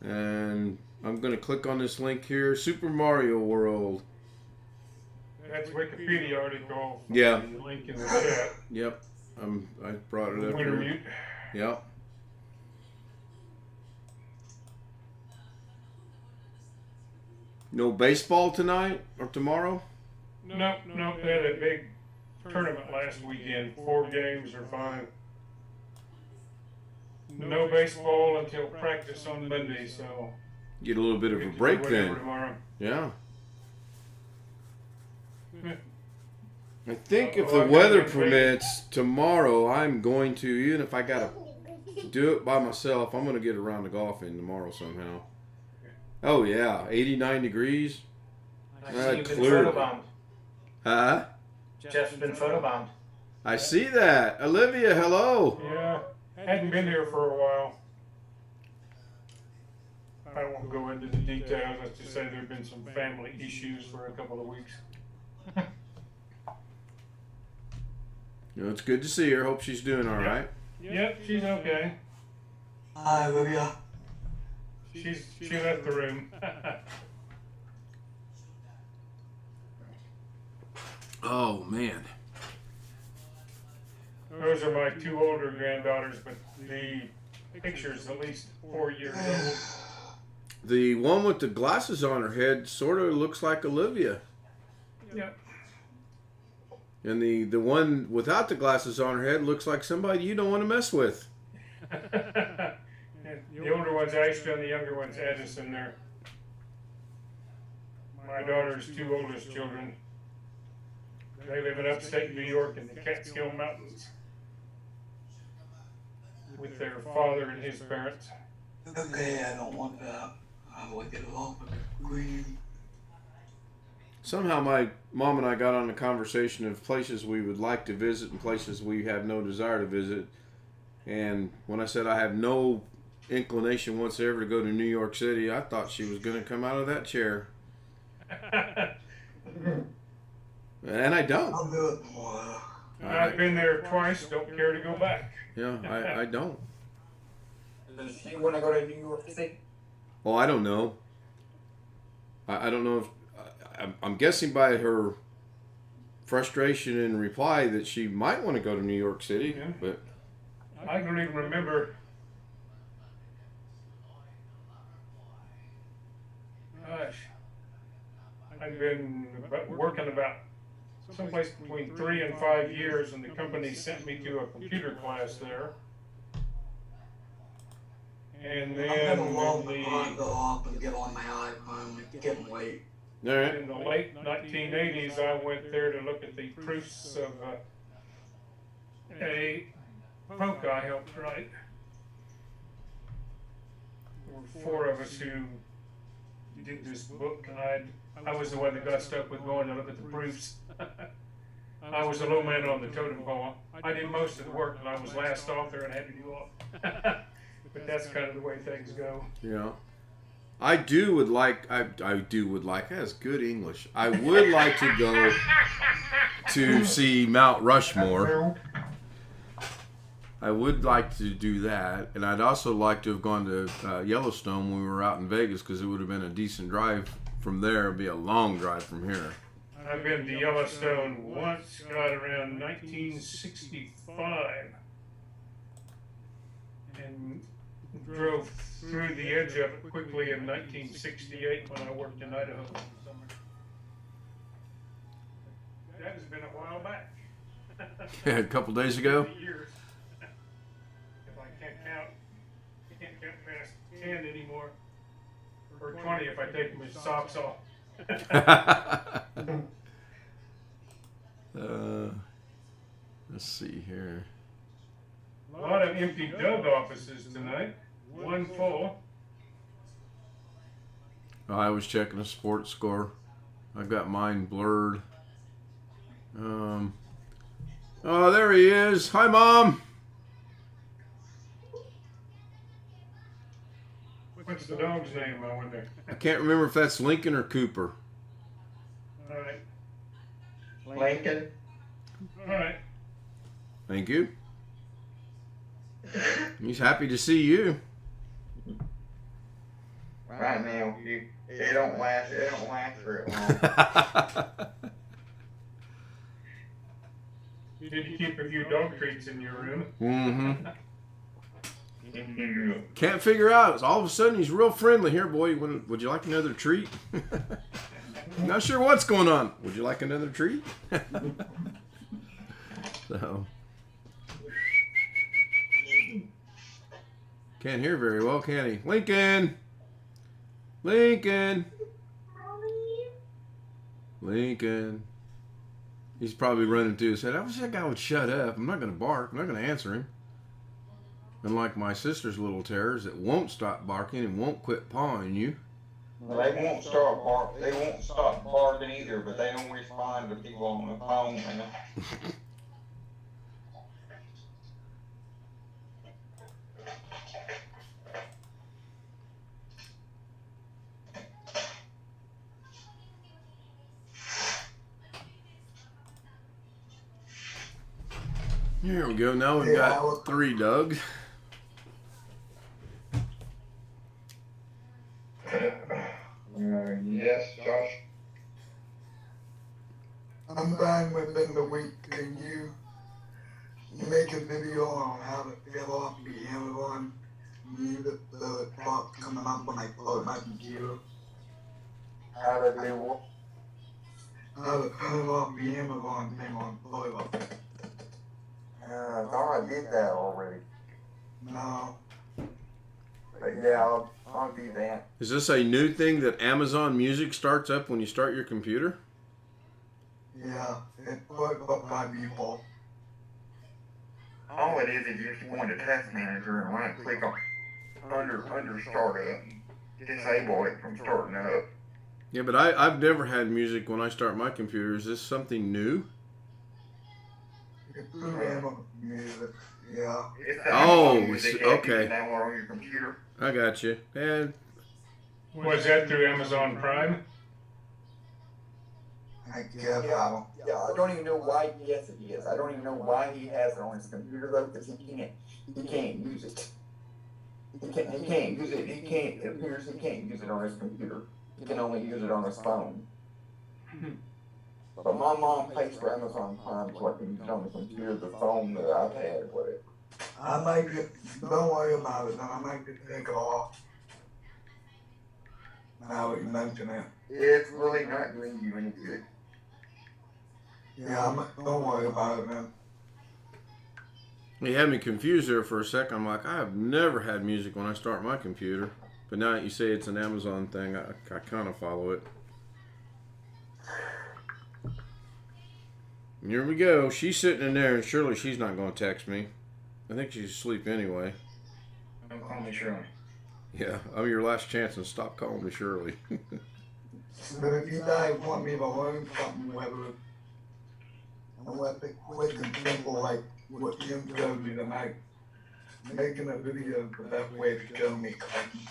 And I'm going to click on this link here, Super Mario World. That's Wikipedia article. Yeah. The link in the chat. Yep, I brought it up here. Wintermute. Yep. No baseball tonight or tomorrow? No, they had a big tournament last weekend. 4 games or 5. No baseball until practice on Monday, so Get a little bit of a get to do break whatever then. tomorrow. Yeah. I think if Oh, the I've got weather one permits tomorrow, I'm going to, even if I gotta do it by myself, I'm gonna get around to golfing tomorrow somehow. Oh yeah, 89 degrees. I see you've been clearly. photobombed. Huh? Jeff's been photobombed. I see that. Olivia, hello. Yeah, hadn't been here for a while. I won't go into the details. Let's just say there have been some family issues for a couple of weeks. You know, it's good to see her. Hope she's doing all right. Yep, she's okay. Hi, Olivia. She left the room. Oh man. Those are my 2 older granddaughters, but the picture's at least 4 years old. The one with the glasses on her head sort of looks like Olivia. Yep. And the one without the glasses on her head looks like somebody you don't want to mess with. The older one's Ashton, the younger one's Edison. They're my daughter's 2 oldest children. They live in upstate New York in the Catskill Mountains with their father and his parents. Okay, I don't want that. I will get along with the queen. Somehow my mom and I got on a conversation of places we would like to visit and places we have no desire to visit. And when I said I have no inclination whatsoever to go to New York City, I thought she was going to come out of that chair. And I don't. I'll do it tomorrow. I've been there twice, don't care to go back. Yeah, I don't. Does she want to go to New York City? Oh, I don't know. I don't know if... I'm guessing by her frustration and reply that she might want to go to New York City, Yeah. but... I don't even remember. Gosh. I've been working about someplace between 3 and 5 years, and the company sent me to a computer class there. And then I'm gonna load the Delgado up and get on my iPhone. It's getting late. All right. in the late 1980s, I went there to look at the proofs of a poke I helped write. There were 4 of us who did this book, and I was the one that got stuck with going to look at the proofs. I was the low man on the totem pole. I did most of the work, and I was last author and had to do all. But that's kind of the way things go. Yeah. I would like, that's good English. I would like to go to see Mount Rushmore. I would like to do that. And I'd also like to have gone to Yellowstone when we were out in Vegas, because it would have been a decent drive from there. It'd be a long drive from here. I've been to Yellowstone once, got around 1965, and drove through the edge of it quickly in 1968 when I worked in Idaho in the summer. That has been a while back. Yeah, a couple days ago. Years. If I can't count past 10 anymore, or 20 if I take my socks off. Let's see here. A lot of empty Doug offices tonight. One full. I was checking a sports score. I got mine blurred. Oh, there he is. Hi, Mom. What's the dog's name, I wonder? I can't remember if that's Lincoln or Cooper. All right. Lincoln. All right. Thank you. He's happy to see you. Right now, it don't last very long. Did you keep a few dog treats in your room? Mm-hmm. Can't figure out. All of a sudden, he's real friendly here, boy. Would you like another treat? Not sure what's going on. Would you like another treat? So, can't hear very well, can he? Lincoln. He's probably running through his head. I wish that guy would shut up. I'm not going to bark. I'm not going to answer him. Unlike my sister's little terriers that won't stop barking and won't quit pawing you. Well, they won't stop barking either, but they don't respond to people on the phone. Man. Here we go. Now we've got 3 Dougs. Yes, Josh. I'm fine within the week. Can you make a video on how to fill off the Amazon music so it stops coming up when I plug my computer? How to do what? How to fill off the Amazon thing on Florida. I thought I did that already. No. But yeah, I'll do that. Is this a new thing that Amazon Music starts up when you start your computer? Yeah, it's put up by default. All it is you just go into Task Manager and right click on under Startup. Disable it from starting up. Yeah, but I've never had music when I start my computer. Is this something new? It's through Amazon Music, yeah. Oh, Music app okay. You can download on your computer. I got you. And Was that through Amazon Prime? I guess I don't even know why. Yes, it is. I don't even know why he has it on his computer though, because he can't use it. He can't use it. It appears he can't use it on his computer. He can only use it on his phone. But my mom pays for Amazon Prime, so I can use it on the computer, the phone, the iPad, whatever. I might just, don't worry about it, I might just take it off. Now that you mention it. It's really not doing you any good. Yeah, don't worry about it, man. You had me confused there for a second. I'm like, I have never had music when I start my computer. But now that you say it's an Amazon thing, I kind of follow it. And here we go. She's sitting in there, and surely she's not going to text me. I think she's asleep anyway. Don't call me Shirley. Yeah, I'm your last chance, and stop calling me Shirley. But if you guys want me to learn something, whether it's quick and simple like what Jim showed me tonight, making a video is the best way to show me something.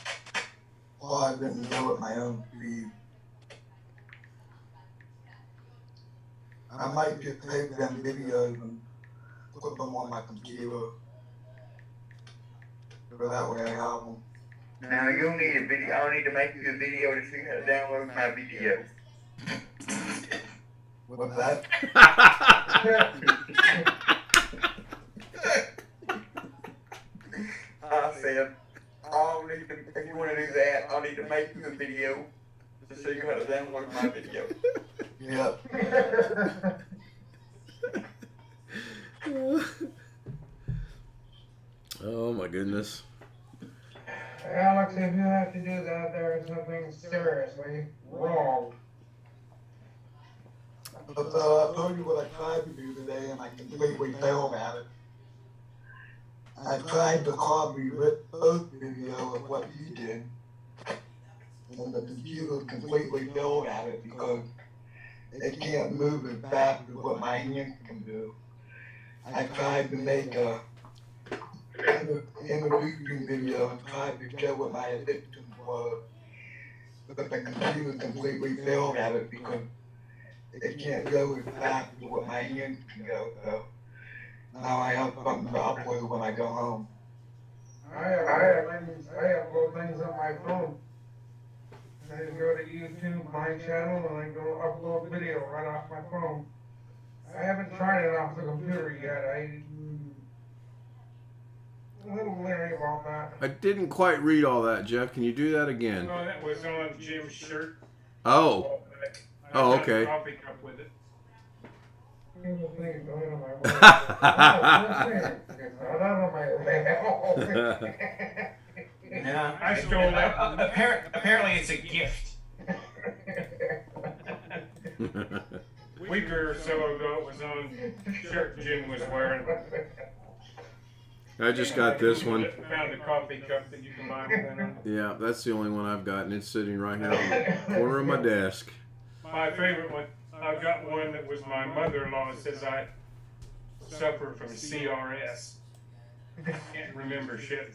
Or I didn't know at my own speed. I might just take them videos and put them on my computer. So that way I have them. Now you'll need a video. I'll need to make you a video to see how to download my video. What's that? I said, I'll need to, if you want to do that, I'll need to make you a video to show you how to download my video. Yep. Oh my goodness. Alex, if you have to do that, there is something seriously wrong. But I told you what I tried to do today, and I completely failed at it. I tried to copy Rick O's video of what he did, and the computer completely failed at it because it can't move as fast as what my hands can do. I tried to make a introducing video and tried to show what my addiction was, but the computer completely failed at it because it can't go as fast as what my hands can go. So now I have something to upload when I go home. I upload things on my phone. I just go to YouTube, my channel, and I go upload video right off my phone. I haven't tried it off the computer yet. I'm a little leery about that. I didn't quite read all that, Jeff. Can you do that again? No, that was on Jim's shirt. Oh. I Oh, got a okay. coffee cup with it. Here's the thing going on my way. Not on my way. Yeah, I stole that. Apparently it's a gift. A week or so ago, it was on shirt Jim was wearing. I just got this one. Found a coffee cup that you can buy with that on. Yeah, that's the only one I've got, and it's sitting right here on the corner of my desk. My favorite one, I've got one that was my mother-in-law. It says I suffer from CRS. Can't remember shit.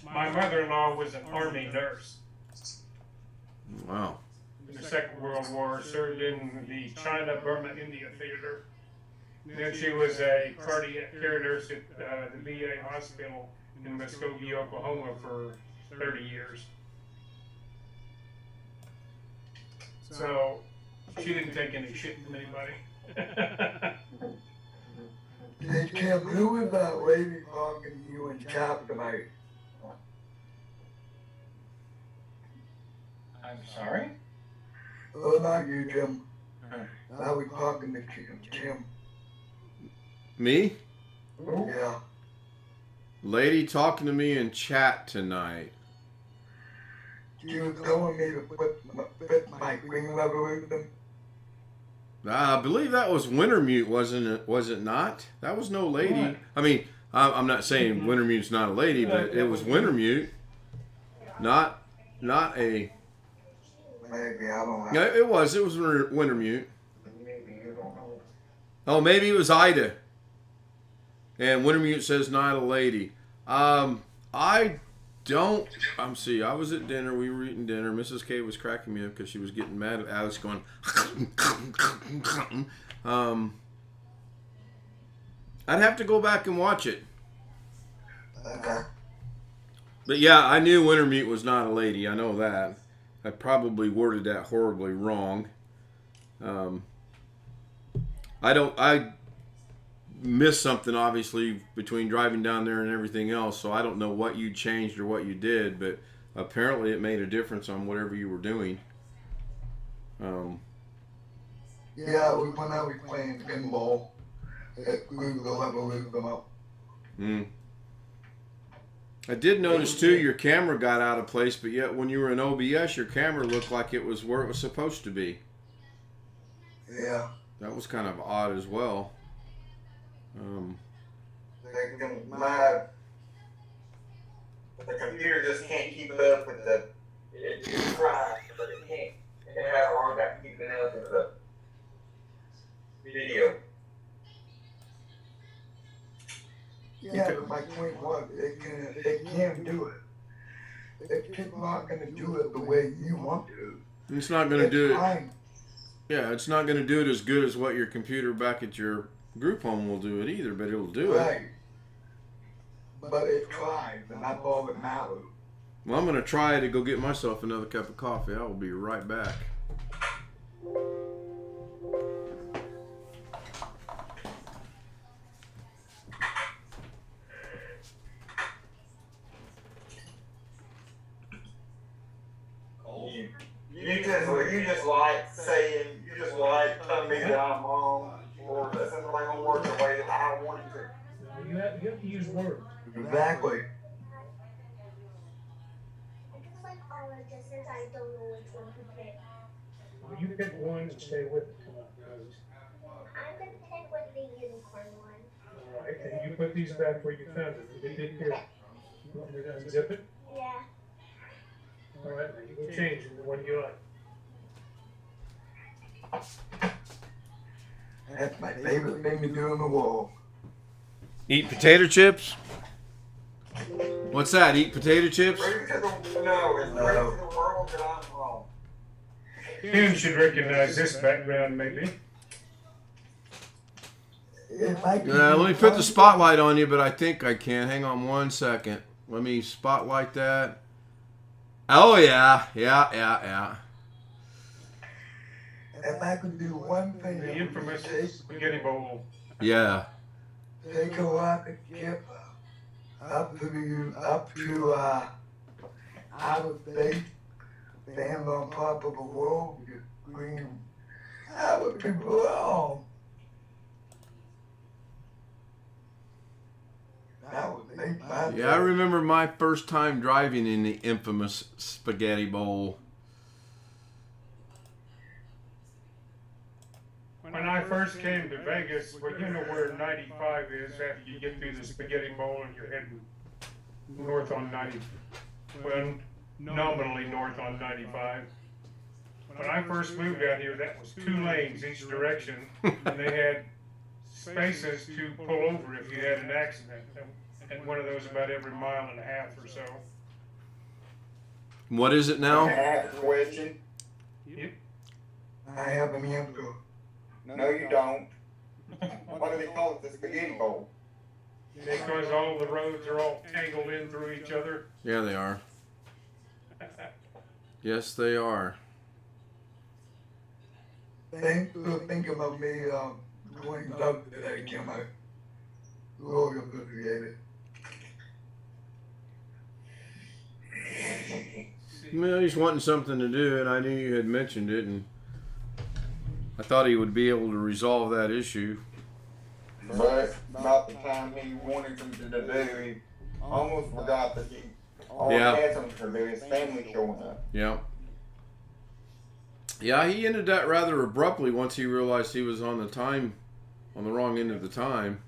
My mother-in-law was an army nurse. Wow. In the Second World War, served in the China, Burma, India theater. Then she was a cardiac care nurse at the VA hospital in Muskogee, Oklahoma for 30 years. So she didn't take any shit from anybody. Hey Kim, who was that lady talking to you in chat tonight? I'm sorry? Oh, not you, Jim. I was talking to Jim. Me? Yeah. Lady talking to me in chat tonight. She was telling me to put my green revolution. I believe that was Wintermute, wasn't it? Was it not? That was no lady. What? I mean, I'm not saying Wintermute's not a lady, but it was Wintermute. Not a... Maybe, I don't know. Yeah, it was Wintermute. Maybe you don't know. Oh, maybe it was Ida. And Wintermute says not a lady. I don't. See, I was at dinner. We were eating dinner. Mrs. K was cracking me up because she was getting mad at Alex going. I'd have to go back and watch it. Okay. But yeah, I knew Wintermute was not a lady. I know that. I probably worded that horribly wrong. I missed something obviously between driving down there and everything else, so I don't know what you changed or what you did, but apparently it made a difference on whatever you were doing. Yeah, we went out, we playing pinball. We will have a loop them up. I did notice too your camera got out of place, but yet when you were in OBS, your camera looked like it was where it was supposed to be. Yeah. That was kind of odd as well. The computer just can't keep up with the. It tries, but it can't. It has a hard time keeping up with the video. Yeah, but my point was, it can do it. It's just not going to do it the way you want to. It's not going to do it. Fine. Yeah, it's not going to do it as good as what your computer back at your group home will do it either, but it'll do it. Right. But it tries, and that's all that matters. Well, I'm going to try to go get myself another cup of coffee. I will be right back. You just like saying, you just like telling me that I'm wrong, or that something like gonna work the way that I want it to. You have to use words. Exactly. I just like all of this since I don't know which one to pick. Well, you pick one and stay with it. Come on, guys. I'm gonna pick with the unicorn one. All right, and you put these back where you found them. You did here. You want me to unzip it? Yeah. All right, now you can change it to one you like. That's my favorite thing to do in the world. Eat potato chips? What's that? Eat potato chips? Bring to the no, it's bring to the world that I'm wrong. You should recognize this background, maybe. If I could Let do me put the one spotlight on you, but I think I can. Hang on one second. Let me spotlight that. Oh, yeah. Yeah. If I could do one thing, The it would infamous be spaghetti bowl. Yeah. take a rocket ship up to outer space, stand on top of a world, just scream, I would be wrong. That would make my Yeah, I remember my first time driving in the infamous spaghetti bowl. When I first came to Vegas, well, you know where 95 is after you get through the spaghetti bowl and you're heading north on 90, well, nominally north on 95. When I first moved out here, that was 2 lanes each direction, and they had spaces to pull over if you had an accident, and one of those about every mile and a half or so. What is it Can I now? ask a question? Yep. I have an answer. No, you don't. Why do they call it the spaghetti bowl? Because all the roads are all tangled in through each other. Yeah, they are. Yes, they are. Thanks for thinking of me going up today, Jim. I really appreciate it. Well, he's wanting something to do, and I knew you had mentioned it, and I thought he would be able to resolve that issue. But about the time he wanted something to do, he almost forgot that he already had something to do. His family showing up. Yeah. Yeah, he ended that rather abruptly once he realized he was on the wrong end of the time.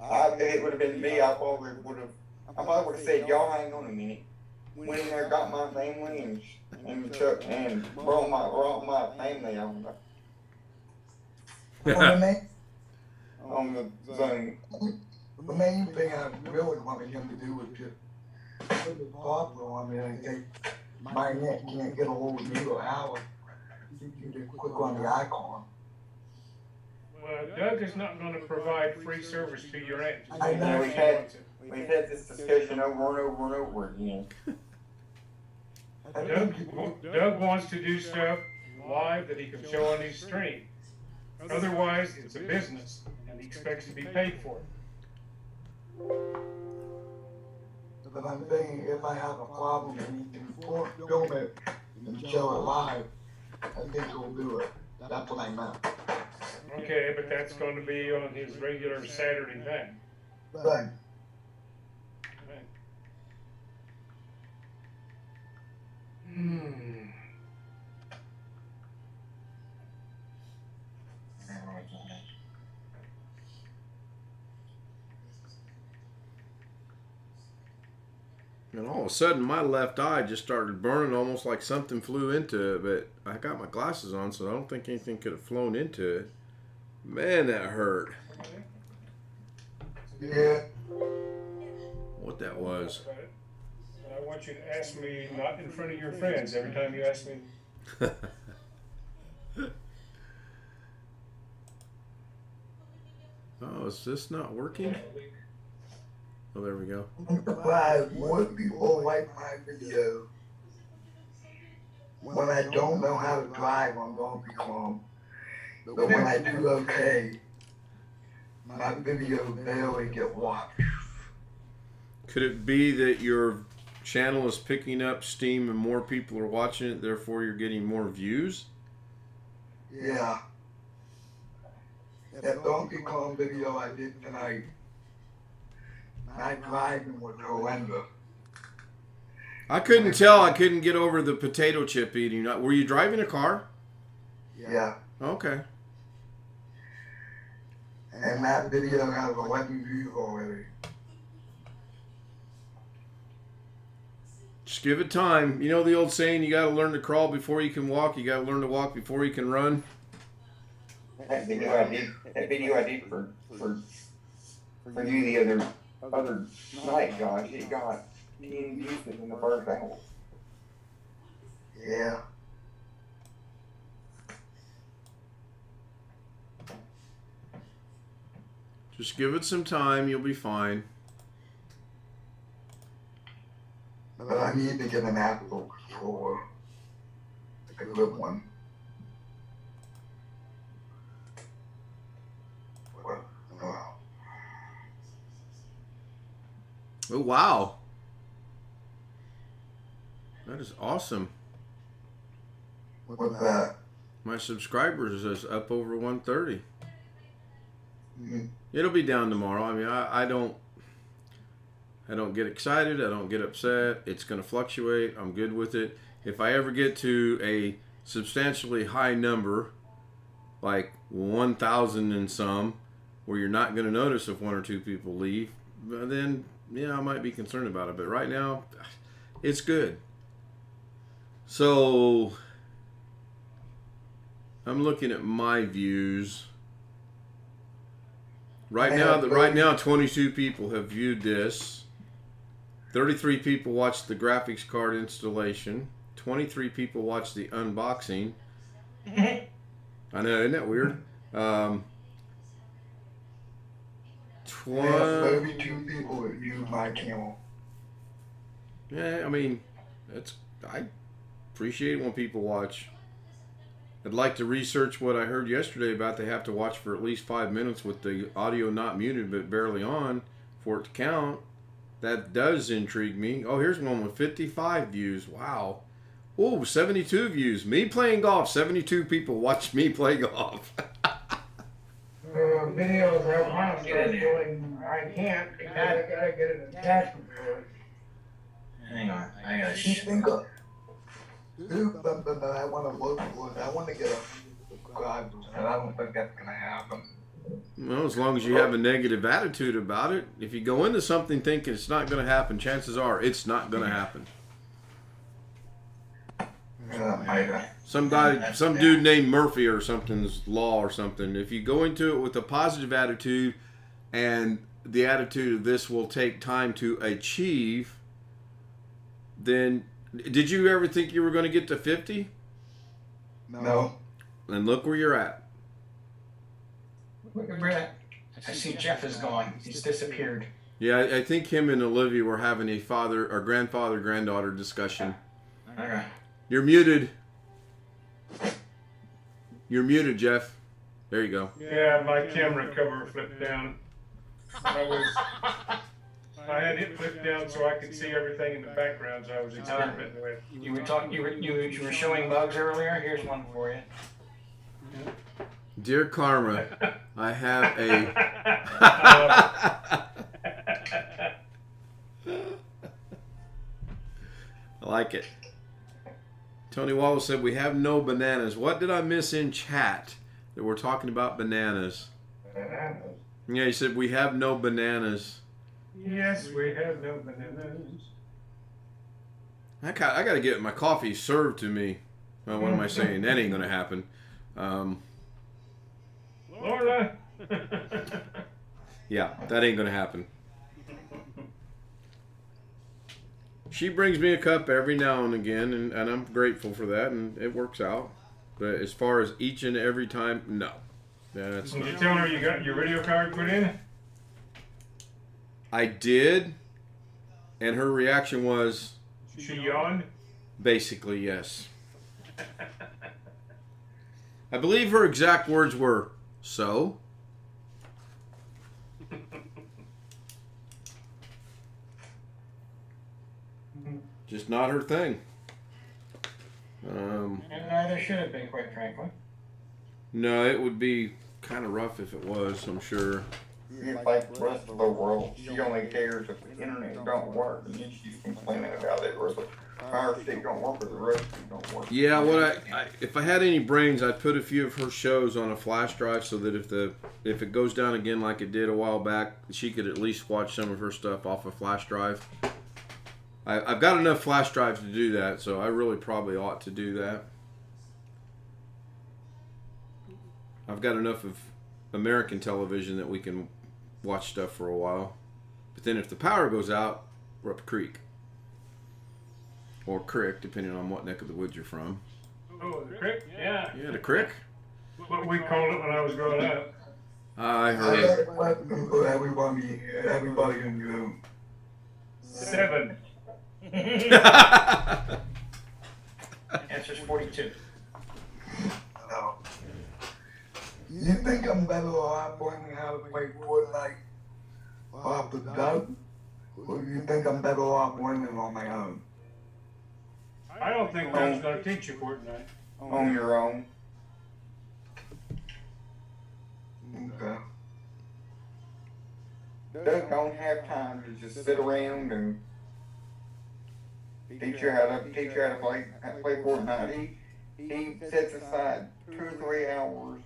If it would have been me, I probably would have said, y'all hang on a minute. Went in there, got my family, and took and brought my family on the zone. The main thing I really wanted him to do was just put the poplar on there and say, my net can't get a hold of me or Alex. You can just click on the icon. Well, Doug is not going to provide free service to your aunt. I know. We've had this discussion over and over and over again. Doug wants to do stuff live that he can show on his stream. Otherwise, it's a business, and he expects to be paid for it. But I'm thinking if I have a problem and he can film it and show it live, I think he'll do it. That's what I meant. Okay, but that's going to be on his regular Saturday thing. Right. And all of a sudden, my left eye just started burning, almost like something flew into it. But I got my glasses on, so I don't think anything could have flown into it. Man, that hurt. Yeah. What that was. And I want you to ask me not in front of your friends every time you ask me. Oh, is this not working? Oh, there we go. I'm surprised more people like my video when I don't know how to drive on Donkey Kong. But when I do okay, my video barely get watched. Could it be that your channel is picking up steam and more people are watching it, therefore you're getting more views? Yeah. That Donkey Kong video I did tonight, my driving was horrendous. I couldn't tell. I couldn't get over the potato chip eating. Were you driving a car? Yeah. Okay. And that video has 11 views already. Just give it time. You know the old saying, you got to learn to crawl before you can walk. You got to learn to walk before you can run. That video I did for you the other night, Josh, it got 10 views within the first hour. Yeah. Just give it some time. You'll be fine. But I need to get an Apple controller. A good one. Well, Oh, wow. That is awesome. what's that? My subscribers is up over 130. Mm-hmm. It'll be down tomorrow. I mean, I don't get excited. I don't get upset. It's going to fluctuate. I'm good with it. If I ever get to a substantially high number, like 1,000 and some, where you're not going to notice if one or two people leave, then yeah, I might be concerned about it. But right now, it's good. So I'm looking at my views. Right now, 22 people have viewed this. 33 people watched the graphics card installation. 23 people watched the unboxing. I know, isn't that weird? 32 people that use my channel. Yeah, I mean, I appreciate it when people watch. I'd like to research what I heard yesterday about they have to watch for at least 5 minutes with the audio not muted but barely on for it to count. That does intrigue me. Oh, here's one with 55 views. Wow. Oh, 72 views. Me playing golf. 72 people watch me play golf. Videos I want to start doing, I can't because I gotta get an attachment for it. Hang on, I gotta You think of, but I want to look for it. I want to get a subscriber, and I don't think that's gonna happen. Well, as long as you have a negative attitude about it. If you go into something thinking it's not going to happen, chances are it's not going to happen. Some dude named Murphy or something's law or something. If you go into it with a positive attitude, and the attitude of this will take time to achieve, then did you ever think you were going to get to 50? No. And look where you're at. Brett, I see Jeff is gone. He's disappeared. Yeah, I think him and Olivia were having a father or grandfather-granddaughter discussion. Okay. You're muted. You're muted, Jeff. There you go. Yeah, my camera cover flipped down. I had it flipped down so I could see everything in the backgrounds I was experimenting with. You were talking. You were showing bugs earlier. Here's one for you. Dear Karma, I have a. I like it. Tony Wallace said, we have no bananas. What did I miss in chat that we're talking about bananas? Bananas. Yeah, he said, we have no bananas. Yes, we have no bananas. I got to get my coffee served to me. Well, what am I saying? That ain't going to happen. Laura! Yeah, that ain't going to happen. She brings me a cup every now and again, and I'm grateful for that, and it works out. But as far as each and every time, no. That's Did you tell her you got your video card put in? I did, and her reaction was... She yawned? Basically, yes. I believe her exact words were, so? Just not her thing. And neither should have been, quite frankly. No, it would be kind of rough if it was, I'm sure. She's like the rest of the world. She only cares if the internet don't work, and then she's complaining about it, or the Fire Stick don't work, or the rest of it don't work. Yeah, what if I had any brains, I'd put a few of her shows on a flash drive so that if it goes down again like it did a while back, she could at least watch some of her stuff off a flash drive. I've got enough flash drives to do that, so I really probably ought to do that. I've got enough of American television that we can watch stuff for a while. But then if the power goes out, we're up the creek. Or crick, depending on what neck of the woods you're from. Oh, the crick? Yeah. Yeah, the crick? What we called it when I was growing up. I heard. Everybody in you. 7. Answer's 42. No. You think I'm better off learning how to play Fortnite off the dub? Or you think I'm better off learning on my own? I don't think Dad's going to teach you Fortnite. On your own. Okay. Doug don't have time to just sit around and teach you how to play Fortnite. He sets aside 2 or 3 hours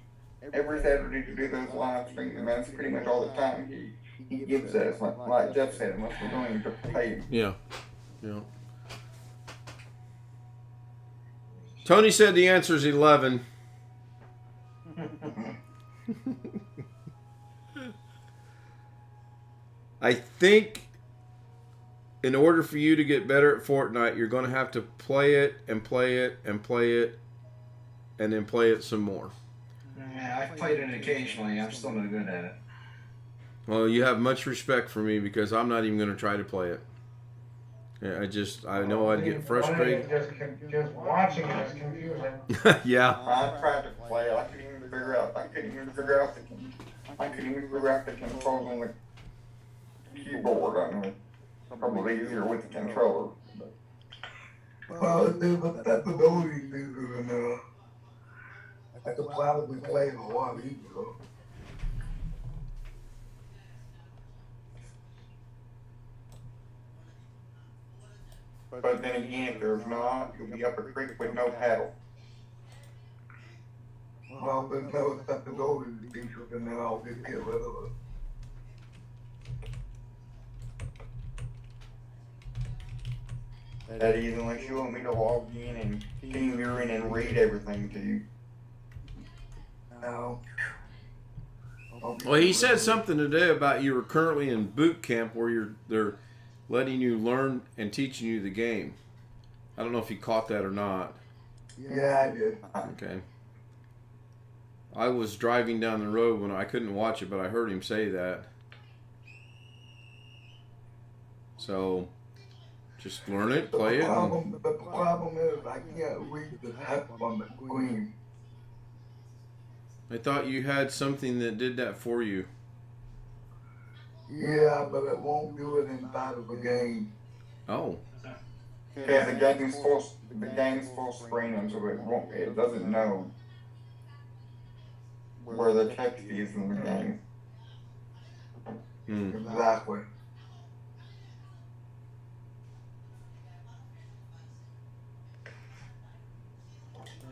every Saturday to do those live streams, and that's pretty much all the time he gives us. Like Jeff said, unless we're going to pay him. Yeah. Yeah. Tony said the answer is 11. I think in order for you to get better at Fortnite, you're going to have to play it and play it and play it and then play it some more. Yeah, I've played it occasionally. I'm still not good at it. Well, you have much respect for me because I'm not even going to try to play it. Yeah, I know I'd get frustrated. Just watching it is confusing. Yeah. I tried to play it. I couldn't even figure out the controls on the keyboard. I mean, it's probably easier with the controller. Well, but that's the ability to, and I could probably play it a lot easier. But then again, if there's not, you'll be up a creek with no paddle. Well, there's no acceptability features, and then I'll just get rid of it. That is, unless you want me to log in and Teamviewer in and read everything to you. No. Well, he said something today about you were currently in boot camp where they're letting you learn and teaching you the game. I don't know if you caught that or not. Yeah, I did. Okay. I was driving down the road when I couldn't watch it, but I heard him say that. So, just learn it, play it. The problem is I can't read the text on the screen. I thought you had something that did that for you. Yeah, but it won't do it inside of a game. Oh. Yeah, the game's full screen, and so it doesn't know where the text is in the game. Exactly.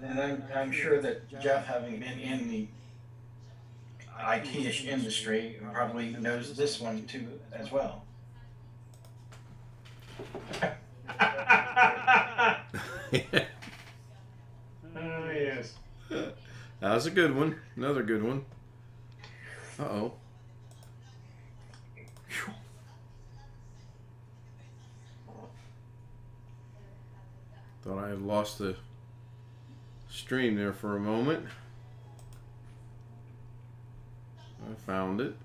And I'm sure that Jeff, having been in the IT-ish industry, probably knows this one too as well. Yes. That was a good one. Another good one. Uh-oh. Thought I had lost the stream there for a moment. I found it.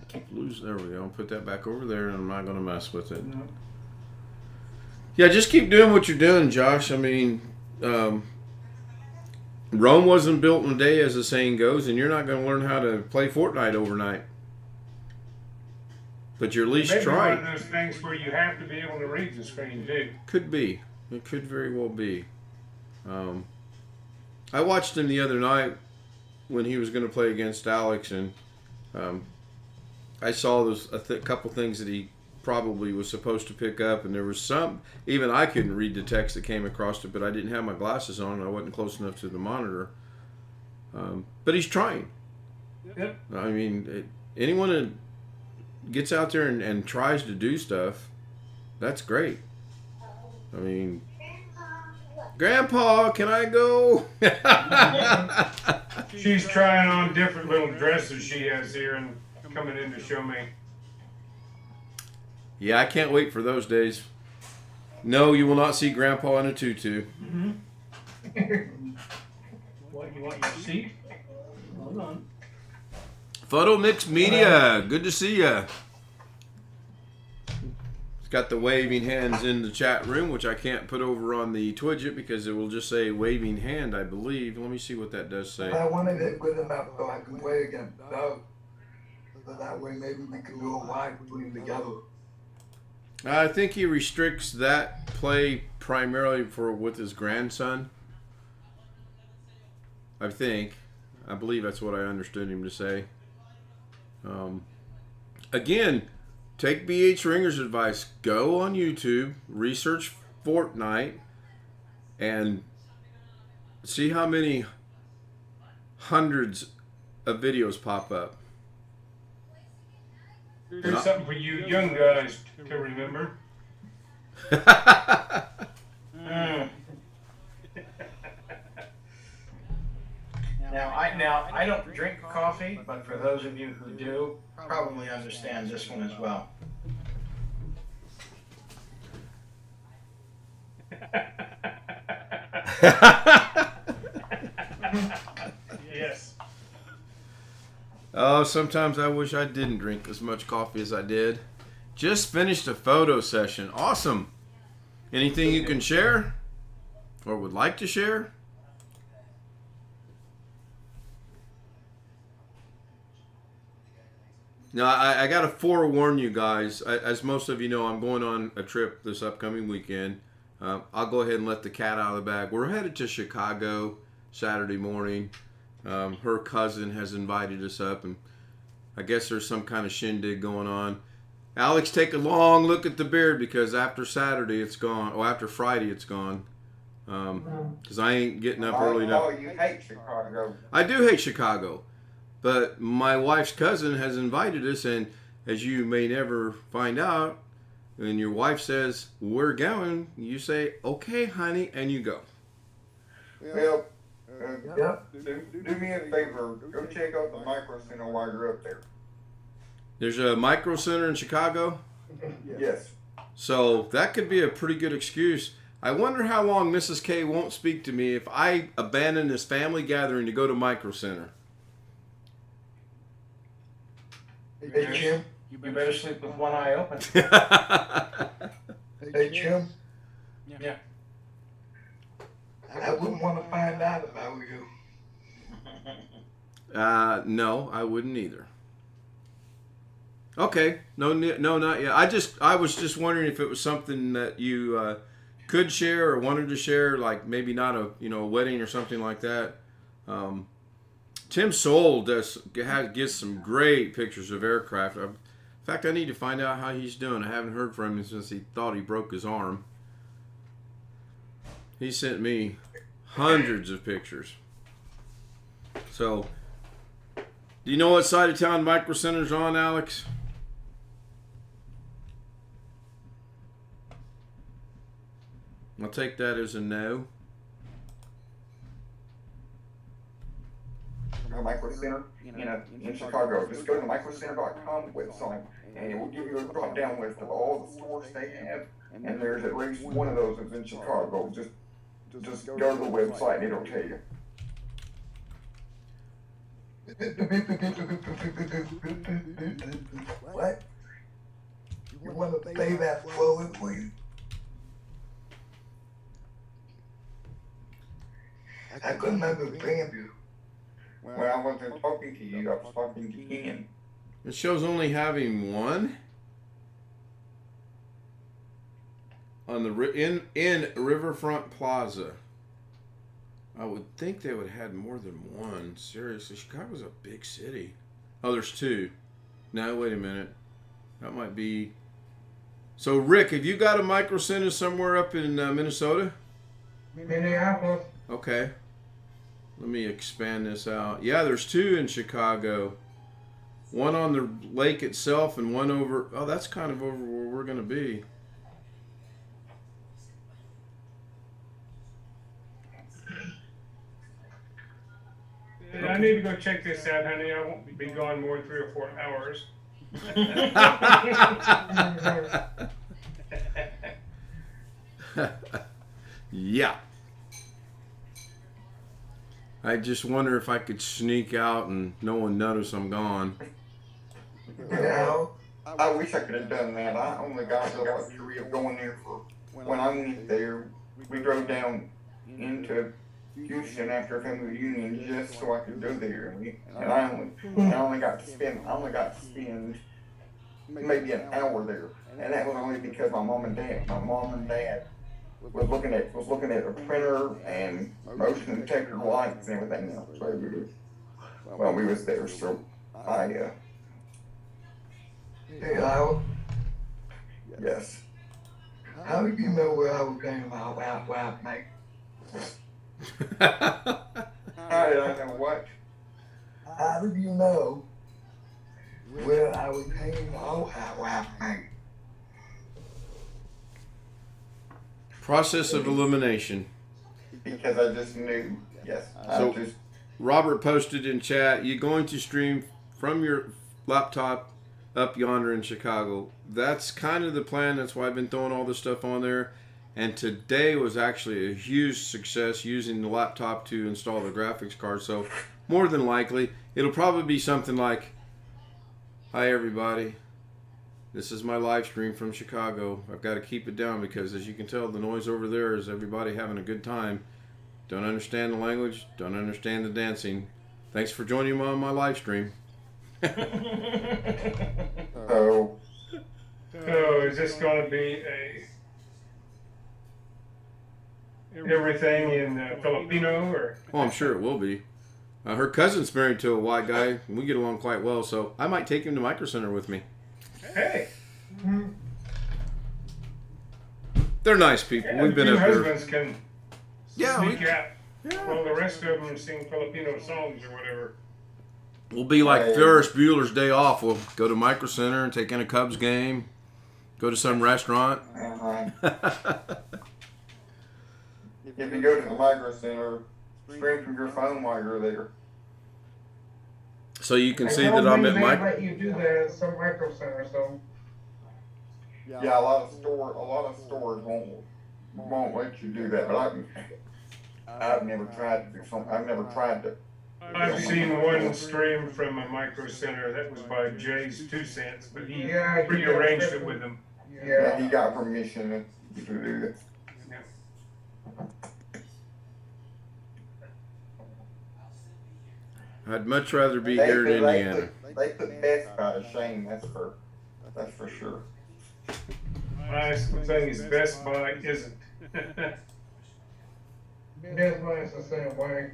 Keep losing. There we go. Put that back over there, and I'm not going to mess with it. No. Yeah, just keep doing what you're doing, Josh. I mean, Rome wasn't built in a day, as the saying goes, and you're not going to learn how to play Fortnite overnight. But you're at least Maybe trying. one of those things where you have to be able to read the screen too. Could be. It could very well be. I watched him the other night when he was going to play against Alex, and I saw those couple things that he probably was supposed to pick up, and there was some, even I couldn't read the text that came across it, but I didn't have my glasses on, and I wasn't close enough to the monitor. But he's trying. Yep. I mean, anyone that gets out there and tries to do stuff, that's great. I mean, Grandpa, can I go? She's trying on different little dresses she has here and coming in to show me. Yeah, I can't wait for those days. No, you will not see Grandpa in a tutu. Mm-hmm. What, you want your seat? Hold on. Photo Mix Media, good to see ya. It's got the waving hands in the chat room, which I can't put over on the Twidget because it will just say waving hand, I believe. Let me see what that does say. I wanted it good enough so I can play against Doug. So that way maybe we can do a live stream together. I think he restricts that play primarily with his grandson. I believe that's what I understood him to say. Again, take BH Ringer's advice. Go on YouTube, research Fortnite, and see how many hundreds of videos pop up. There's something for you young guys to remember. Now I don't drink coffee, but for those of you who do, probably understand this one as well. Yes. Oh, sometimes I wish I didn't drink as much coffee as I did. Just finished a photo session. Awesome. Anything you can share or would like to share? Now, I got to forewarn you guys. As most of you know, I'm going on a trip this upcoming weekend. I'll go ahead and let the cat out of the bag. We're headed to Chicago Saturday morning. Her cousin has invited us up, and I guess there's some kind of shindig going on. Alex, take a long look at the beard because after Saturday it's gone. Or after Friday it's gone. Because I ain't getting up early enough. Oh, you hate Chicago. I do hate Chicago. But my wife's cousin has invited us, and as you may never find out, when your wife says, we're going, you say, okay, honey, and you go. Well, do me a favor. Go check out the Micro Center while you're up there. There's a Micro Center in Chicago? Yes. So that could be a pretty good excuse. I wonder how long Mrs. K won't speak to me if I abandon this family gathering to go to Micro Center. Hey, Jim, You better sleep with one eye open. Hey, Jim, Yeah. I wouldn't want to find out if I were you. No, I wouldn't either. Okay, no, not yet. I was just wondering if it was something that you could share or wanted to share, like maybe not a a wedding or something like that. Tim Soul gets some great pictures of aircraft. In fact, I need to find out how he's doing. I haven't heard from him since he thought he broke his arm. He sent me hundreds of pictures. So, do you know what side of town Micro Center's on, Alex? I'll take that as a no. Micro Center in Chicago. Just go to the microcenter.com website and it will give you a drop down list of all the stores they have. And there's at least one of those that's in Chicago. Just go to the website and it'll tell you. What? You want to play that forward, please? I couldn't understand you. When I wasn't talking to you, I was talking to Ken. It shows only having one on the in Riverfront Plaza. I would think they would have had more than one. Seriously, Chicago's a big city. Oh, there's two. No, wait a minute. That might be. So, Rick, have you got a Micro Center somewhere up in Minnesota? Minneapolis. Okay. Let me expand this out. Yeah, there's two in Chicago. One on the lake itself and one over. Oh, that's kind of over where we're going to be. I need to go check this out, honey. I won't be gone more than 3 or 4 hours. Yeah. I just wonder if I could sneak out and no one notice I'm gone. You know, I wish I could have done that. I only got the luxury of going there for when I went there. We drove down into Houston after a family reunion just so I could go there, and I only got to spend maybe an hour there, and that was only because my mom and dad was looking at a printer and motion detector lights and everything else. So we was there, so I Hey, Howard, yes. how did you know where I was going about, mate? How did I know what? How did you know where I was hanging out, mate? Process of elimination. Because I just knew. Yes. So, Robert posted in chat, you're going to stream from your laptop up yonder in Chicago. That's kind of the plan. That's why I've been throwing all this stuff on there. And today was actually a huge success using the laptop to install the graphics card. So more than likely, it'll probably be something like, hi everybody, this is my live stream from Chicago. I've got to keep it down because as you can tell, the noise over there is everybody having a good time. Don't understand the language, don't understand the dancing. Thanks for joining me on my live stream. So is this going to be everything in Filipino or? Oh, I'm sure it will be. Her cousin's married to a white guy, and we get along quite well, so I might take him to Micro Center with me. Hey. They're nice people. Yeah, We've been two up there. husbands can sneak out while the rest of them sing Filipino songs or whatever. We'll be like Ferris Bueller's Day Off. We'll go to Micro Center and take in a Cubs game, go to some restaurant. If you go to the Micro Center, stream from your phone while you're there. So you can see I that don't I'm think at they Micro. let you do that at some Micro Center, so. Yeah, a lot of stores won't let you do that, but I've never tried to do something. I've never tried to I've seen one stream from a micro center that was by Jay's 2 cents, but he Yeah, prearranged it with him. Yeah, he got permission to do that. I'd much rather be They here in put- Indiana. They put Best Buy to shame. That's for sure. Nice thing is Best Buy isn't. Best Buy is the same way.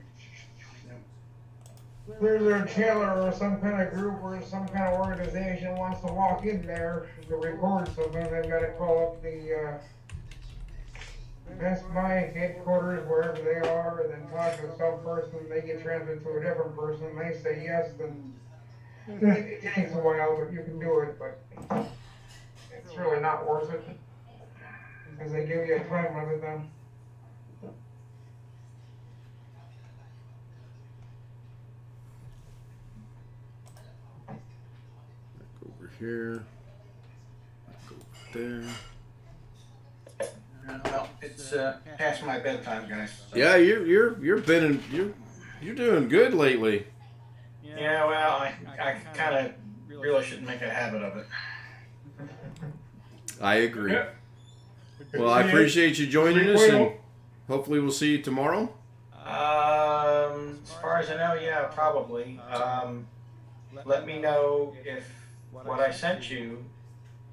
There's a chiller or some kind of group or some kind of organization wants to walk in there to record something, they've got to call up the Best Buy headquarters, wherever they are, and then talk to some person, they get transferred to a different person, they say yes, then it takes a while, but you can do it, but it's really not worth it. Because they give you a time limit then. Over here. Go there. Well, it's past my bedtime, guys. So. Yeah, you're doing good lately. Yeah, well, I kind of really shouldn't make a habit of it. I agree. Yep. Well, I appreciate you joining us, and hopefully we'll see you tomorrow. As far as I know, yeah, probably. Let me know if what I sent you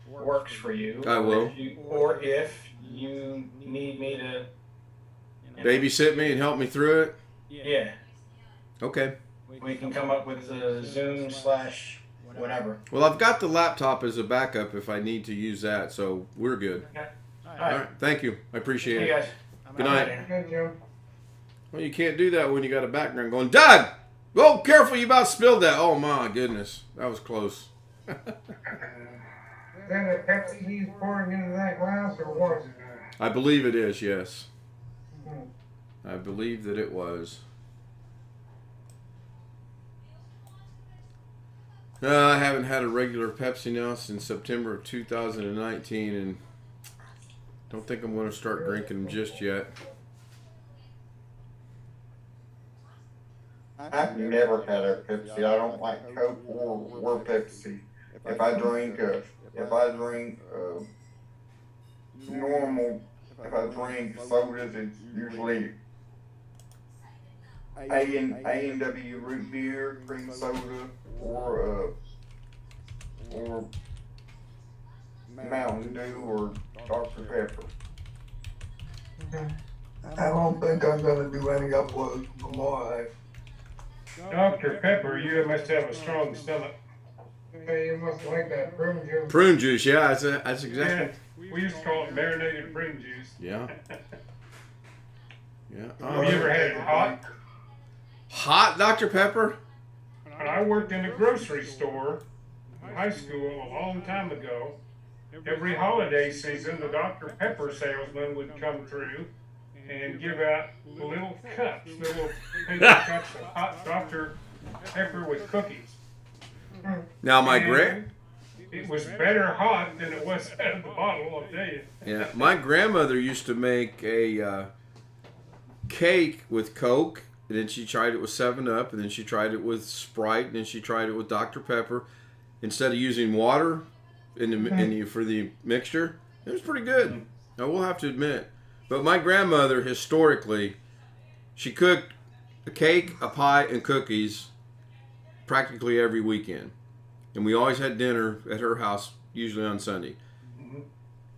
works for you. I will. Or if you need me to Babysit me and help me through it. Yeah, Okay. we can come up with a Zoom / whatever. Well, I've got the laptop as a backup if I need to use that, so we're good. Okay. All right. Thank you. I appreciate See you it. guys. Good night. Good, Jim. Well, you can't do that when you got a background going, Doug! Oh, careful, you about spilled that. Oh, my goodness. That was close. Then the Pepsi he's pouring into that glass or what? I believe it is, yes. Mhm. I believe that it was. I haven't had a regular Pepsi now since September of 2019, and don't think I'm going to start drinking them just yet. I've never had a Pepsi. I don't like Coke or Pepsi. If I drink normal, if I drink sodas, it's usually A&W root beer, cream soda, or Mountain Dew or Dr. Pepper. I don't think I'm gonna do any uploads for my life. Dr. Pepper, you must have a strong stomach. Hey, you must like that prune juice. Prune juice, yeah, that's exactly. Yeah, we used to call it marinated prune juice. Yeah. Yeah. Have you ever had it hot? Hot Dr. Pepper? When I worked in a grocery store in high school a long time ago, every holiday season the Dr. Pepper salesman would come through and give out little cups, little paper cups of hot Dr. Pepper with cookies. Now my And it was better hot than it was out of the bottle, I'll tell you. Yeah, my grandmother used to make a cake with Coke, and then she tried it with 7-Up, and then she tried it with Sprite, and then she tried it with Dr. Pepper. Instead of using water for the mixture, it was pretty good. I will have to admit. But my grandmother, historically, she cooked a cake, a pie, and cookies practically every weekend. And we always had dinner at her house, usually on Sunday.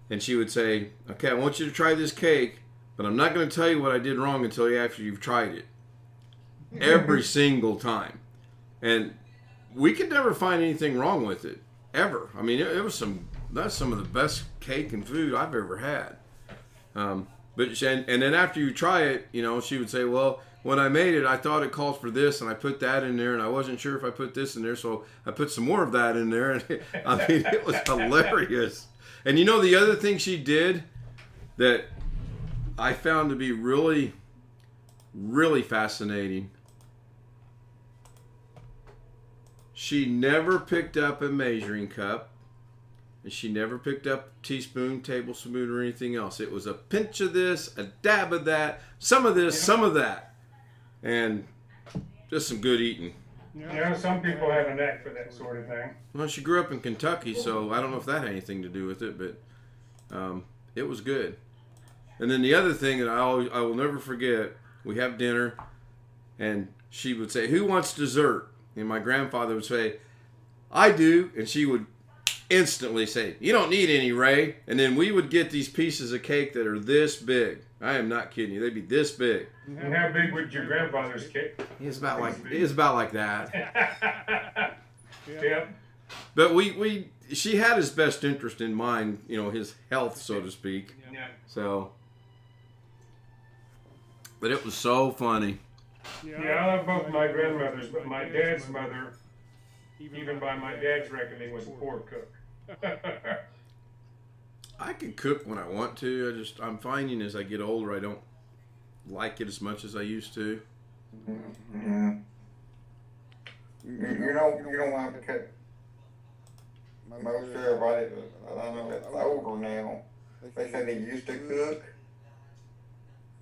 And she would say, okay, I want you to try this cake, but I'm not going to tell you what I did wrong until after you've tried it. Every single time. And we could never find anything wrong with it, ever. I mean, that's some of the best cake and food I've ever had. And then after you try it, she would say, well, when I made it, I thought it called for this, and I put that in there, and I wasn't sure if I put this in there, so I put some more of that in there. And I mean, it was hilarious. And the other thing she did that I found to be really, really fascinating, she never picked up a measuring cup, and she never picked up a teaspoon, tablespoon, or anything else. It was a pinch of this, a dab of that, some of this, some of that. And just some good eating. You know, some people have a knack for that sort of thing. Well, she grew up in Kentucky, so I don't know if that had anything to do with it, but it was good. And then the other thing that I will never forget, we have dinner, and she would say, "Who wants dessert?" And my grandfather would say, "I do," and she would instantly say, "You don't need any, Ray." And then we would get these pieces of cake that are this big. I am not kidding you; they'd be this big. And how big would your grandfather's cake? It's about like that. Yeah. But she had his best interest in mind, you know, his health, so to speak. Yeah. So, but it was so funny. Yeah, I love both my grandmothers, but my dad's mother, even by my dad's reckoning, was a poor cook. I can cook when I want to. I'm finding as I get older, I don't like it as much as I used to. Yeah. You don't have to cut most everybody that I know that's older now. They say they used to cook,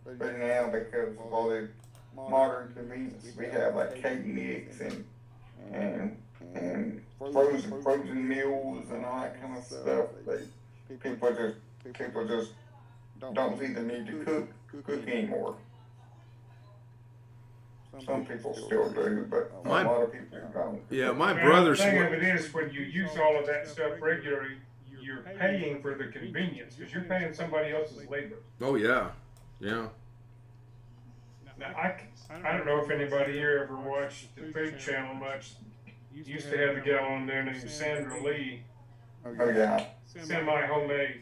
but now because of all the modern convenience we have, like cake mix and frozen meals and all that kind of stuff, people just don't see the need to cook anymore. Some people still do, but a lot of people don't. Yeah, my The brother's. thing of it is, when you use all of that stuff regularly, you're paying for the convenience because you're paying somebody else's labor. Oh yeah, yeah. Now, I don't know if anybody here ever watched the Food Channel much. Used to have the gal on there named Sandra Lee, Oh yeah. semi-homemade.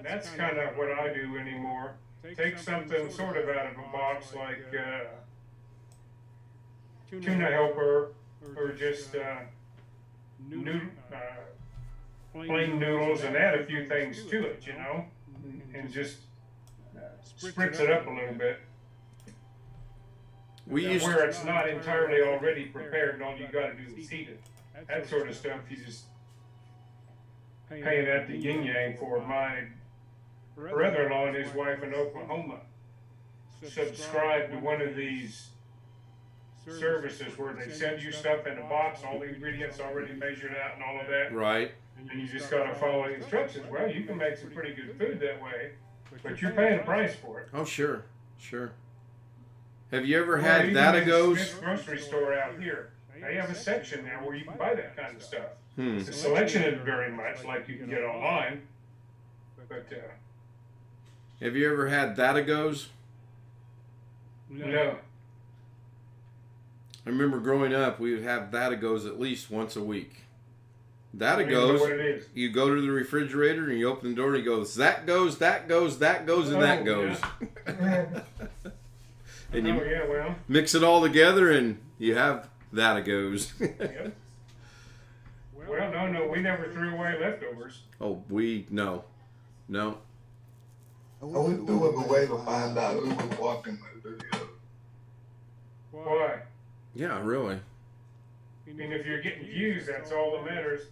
That's kind of what I do anymore. Take something sort of out of a box like tuna helper or just plain noodles and add a few things to it, you know, and just spritz it up a little bit. Where it's not entirely already prepared and all you got to do is heat it. That sort of stuff you just paying at the yin yang for. My brother-in-law and his wife in Oklahoma subscribe to one of these services where they send you stuff in a box, all the ingredients already measured out and all of that. Right. And you just gotta follow the instructions. Well, you can make some pretty good food that way, but you're paying a price for it. Oh sure, sure. Have you ever Well, had even that in goes? Smith's grocery store out here, they have a section now where you can buy that kind of stuff. Hmm. The selection isn't very much like you can get online, but Have you ever had that goes? no. I remember growing up, we would have that goes at least once a week. That I don't even know goes. what it is. You go to the refrigerator and you open the door and he goes, that goes, that goes, that goes, and that Oh, goes. And you Oh yeah, well. mix it all together and you have that goes. Yep. Well, no, we never threw away leftovers. Oh, no. I went through it away to find out who was watching the video. Why? Yeah, really. I mean, if you're getting views, that's all that matters.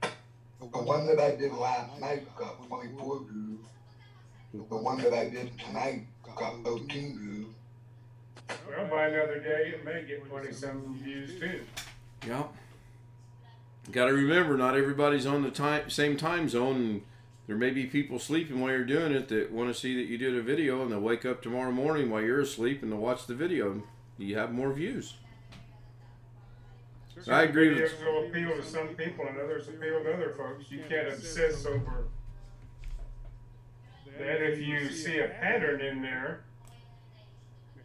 The one that I did last night got 24 views. The one that I did tonight got 13 views. Well, by another day, it may get 20-some views too. Yeah. Got to remember, not everybody's on the same time zone. And there may be people sleeping while you're doing it that want to see that you did a video, and they'll wake up tomorrow morning while you're asleep and they'll watch the video. You have more views. I agree with Videos will appeal to some people and others appeal to other folks. You can't obsess over that. If you see a pattern in there,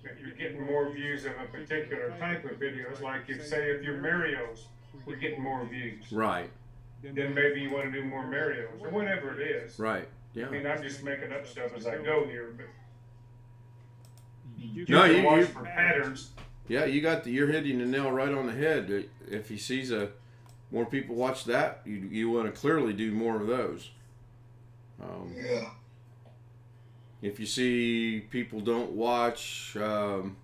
that you're getting more views of a particular type of videos, like if your Marios were getting more views, Right. then maybe you want to do more Marios or whatever it is. Right. Yeah. I mean, I'm just making up stuff as I go here, but you No, can watch you- for patterns. Yeah, you're hitting the nail right on the head. If he sees more people watch that, you want to clearly do more of those. Yeah. If you see people don't watch, I'm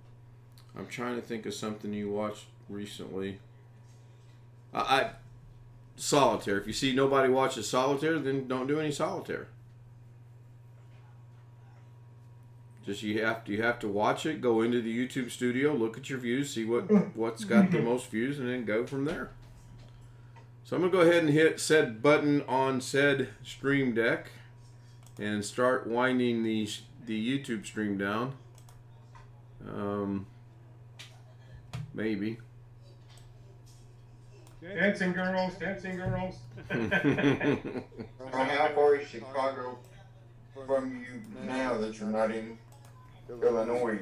trying to think of something you watched recently. Solitaire. If you see nobody watches solitaire, then don't do any solitaire. Just you have to watch it, go into the YouTube studio, look at your views, see what's got the most views, and then go from there. So I'm gonna go ahead and hit said button on said stream deck and start winding the YouTube stream down. Maybe. Dancing girls, dancing girls. How far is Chicago from you now that you're not in Illinois?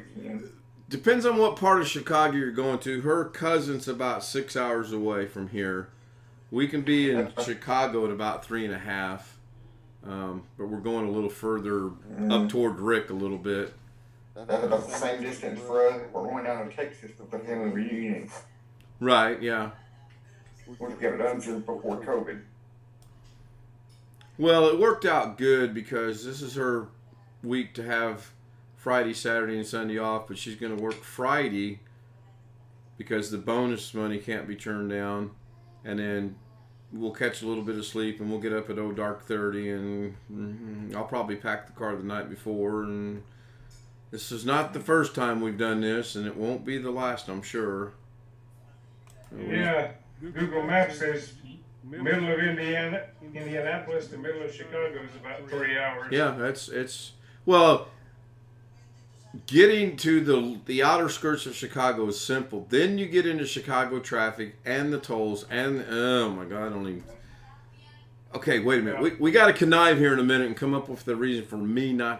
Depends on what part of Chicago you're going to. Her cousin's about 6 hours away from here. We can be in Chicago at about 3.5, but we're going a little further up toward Rick a little bit. That's about the same distance for us. We're going down to Texas for the family reunion. Right, yeah. We got it done since before COVID. Well, it worked out good because this is her week to have Friday, Saturday, and Sunday off, but she's going to work Friday because the bonus money can't be turned down, and then we'll catch a little bit of sleep, and we'll get up at dark 30, and I'll probably pack the car the night before, and this is not the first time we've done this, and it won't be the last, I'm sure. Yeah, Google Maps says middle of Indianapolis to middle of Chicago is about 3 hours. Yeah, it's well, getting to the outer skirts of Chicago is simple. Then you get into Chicago traffic and the tolls and oh my God, I don't even. Okay, wait a minute. We got to connive here in a minute and come up with the reason for me not to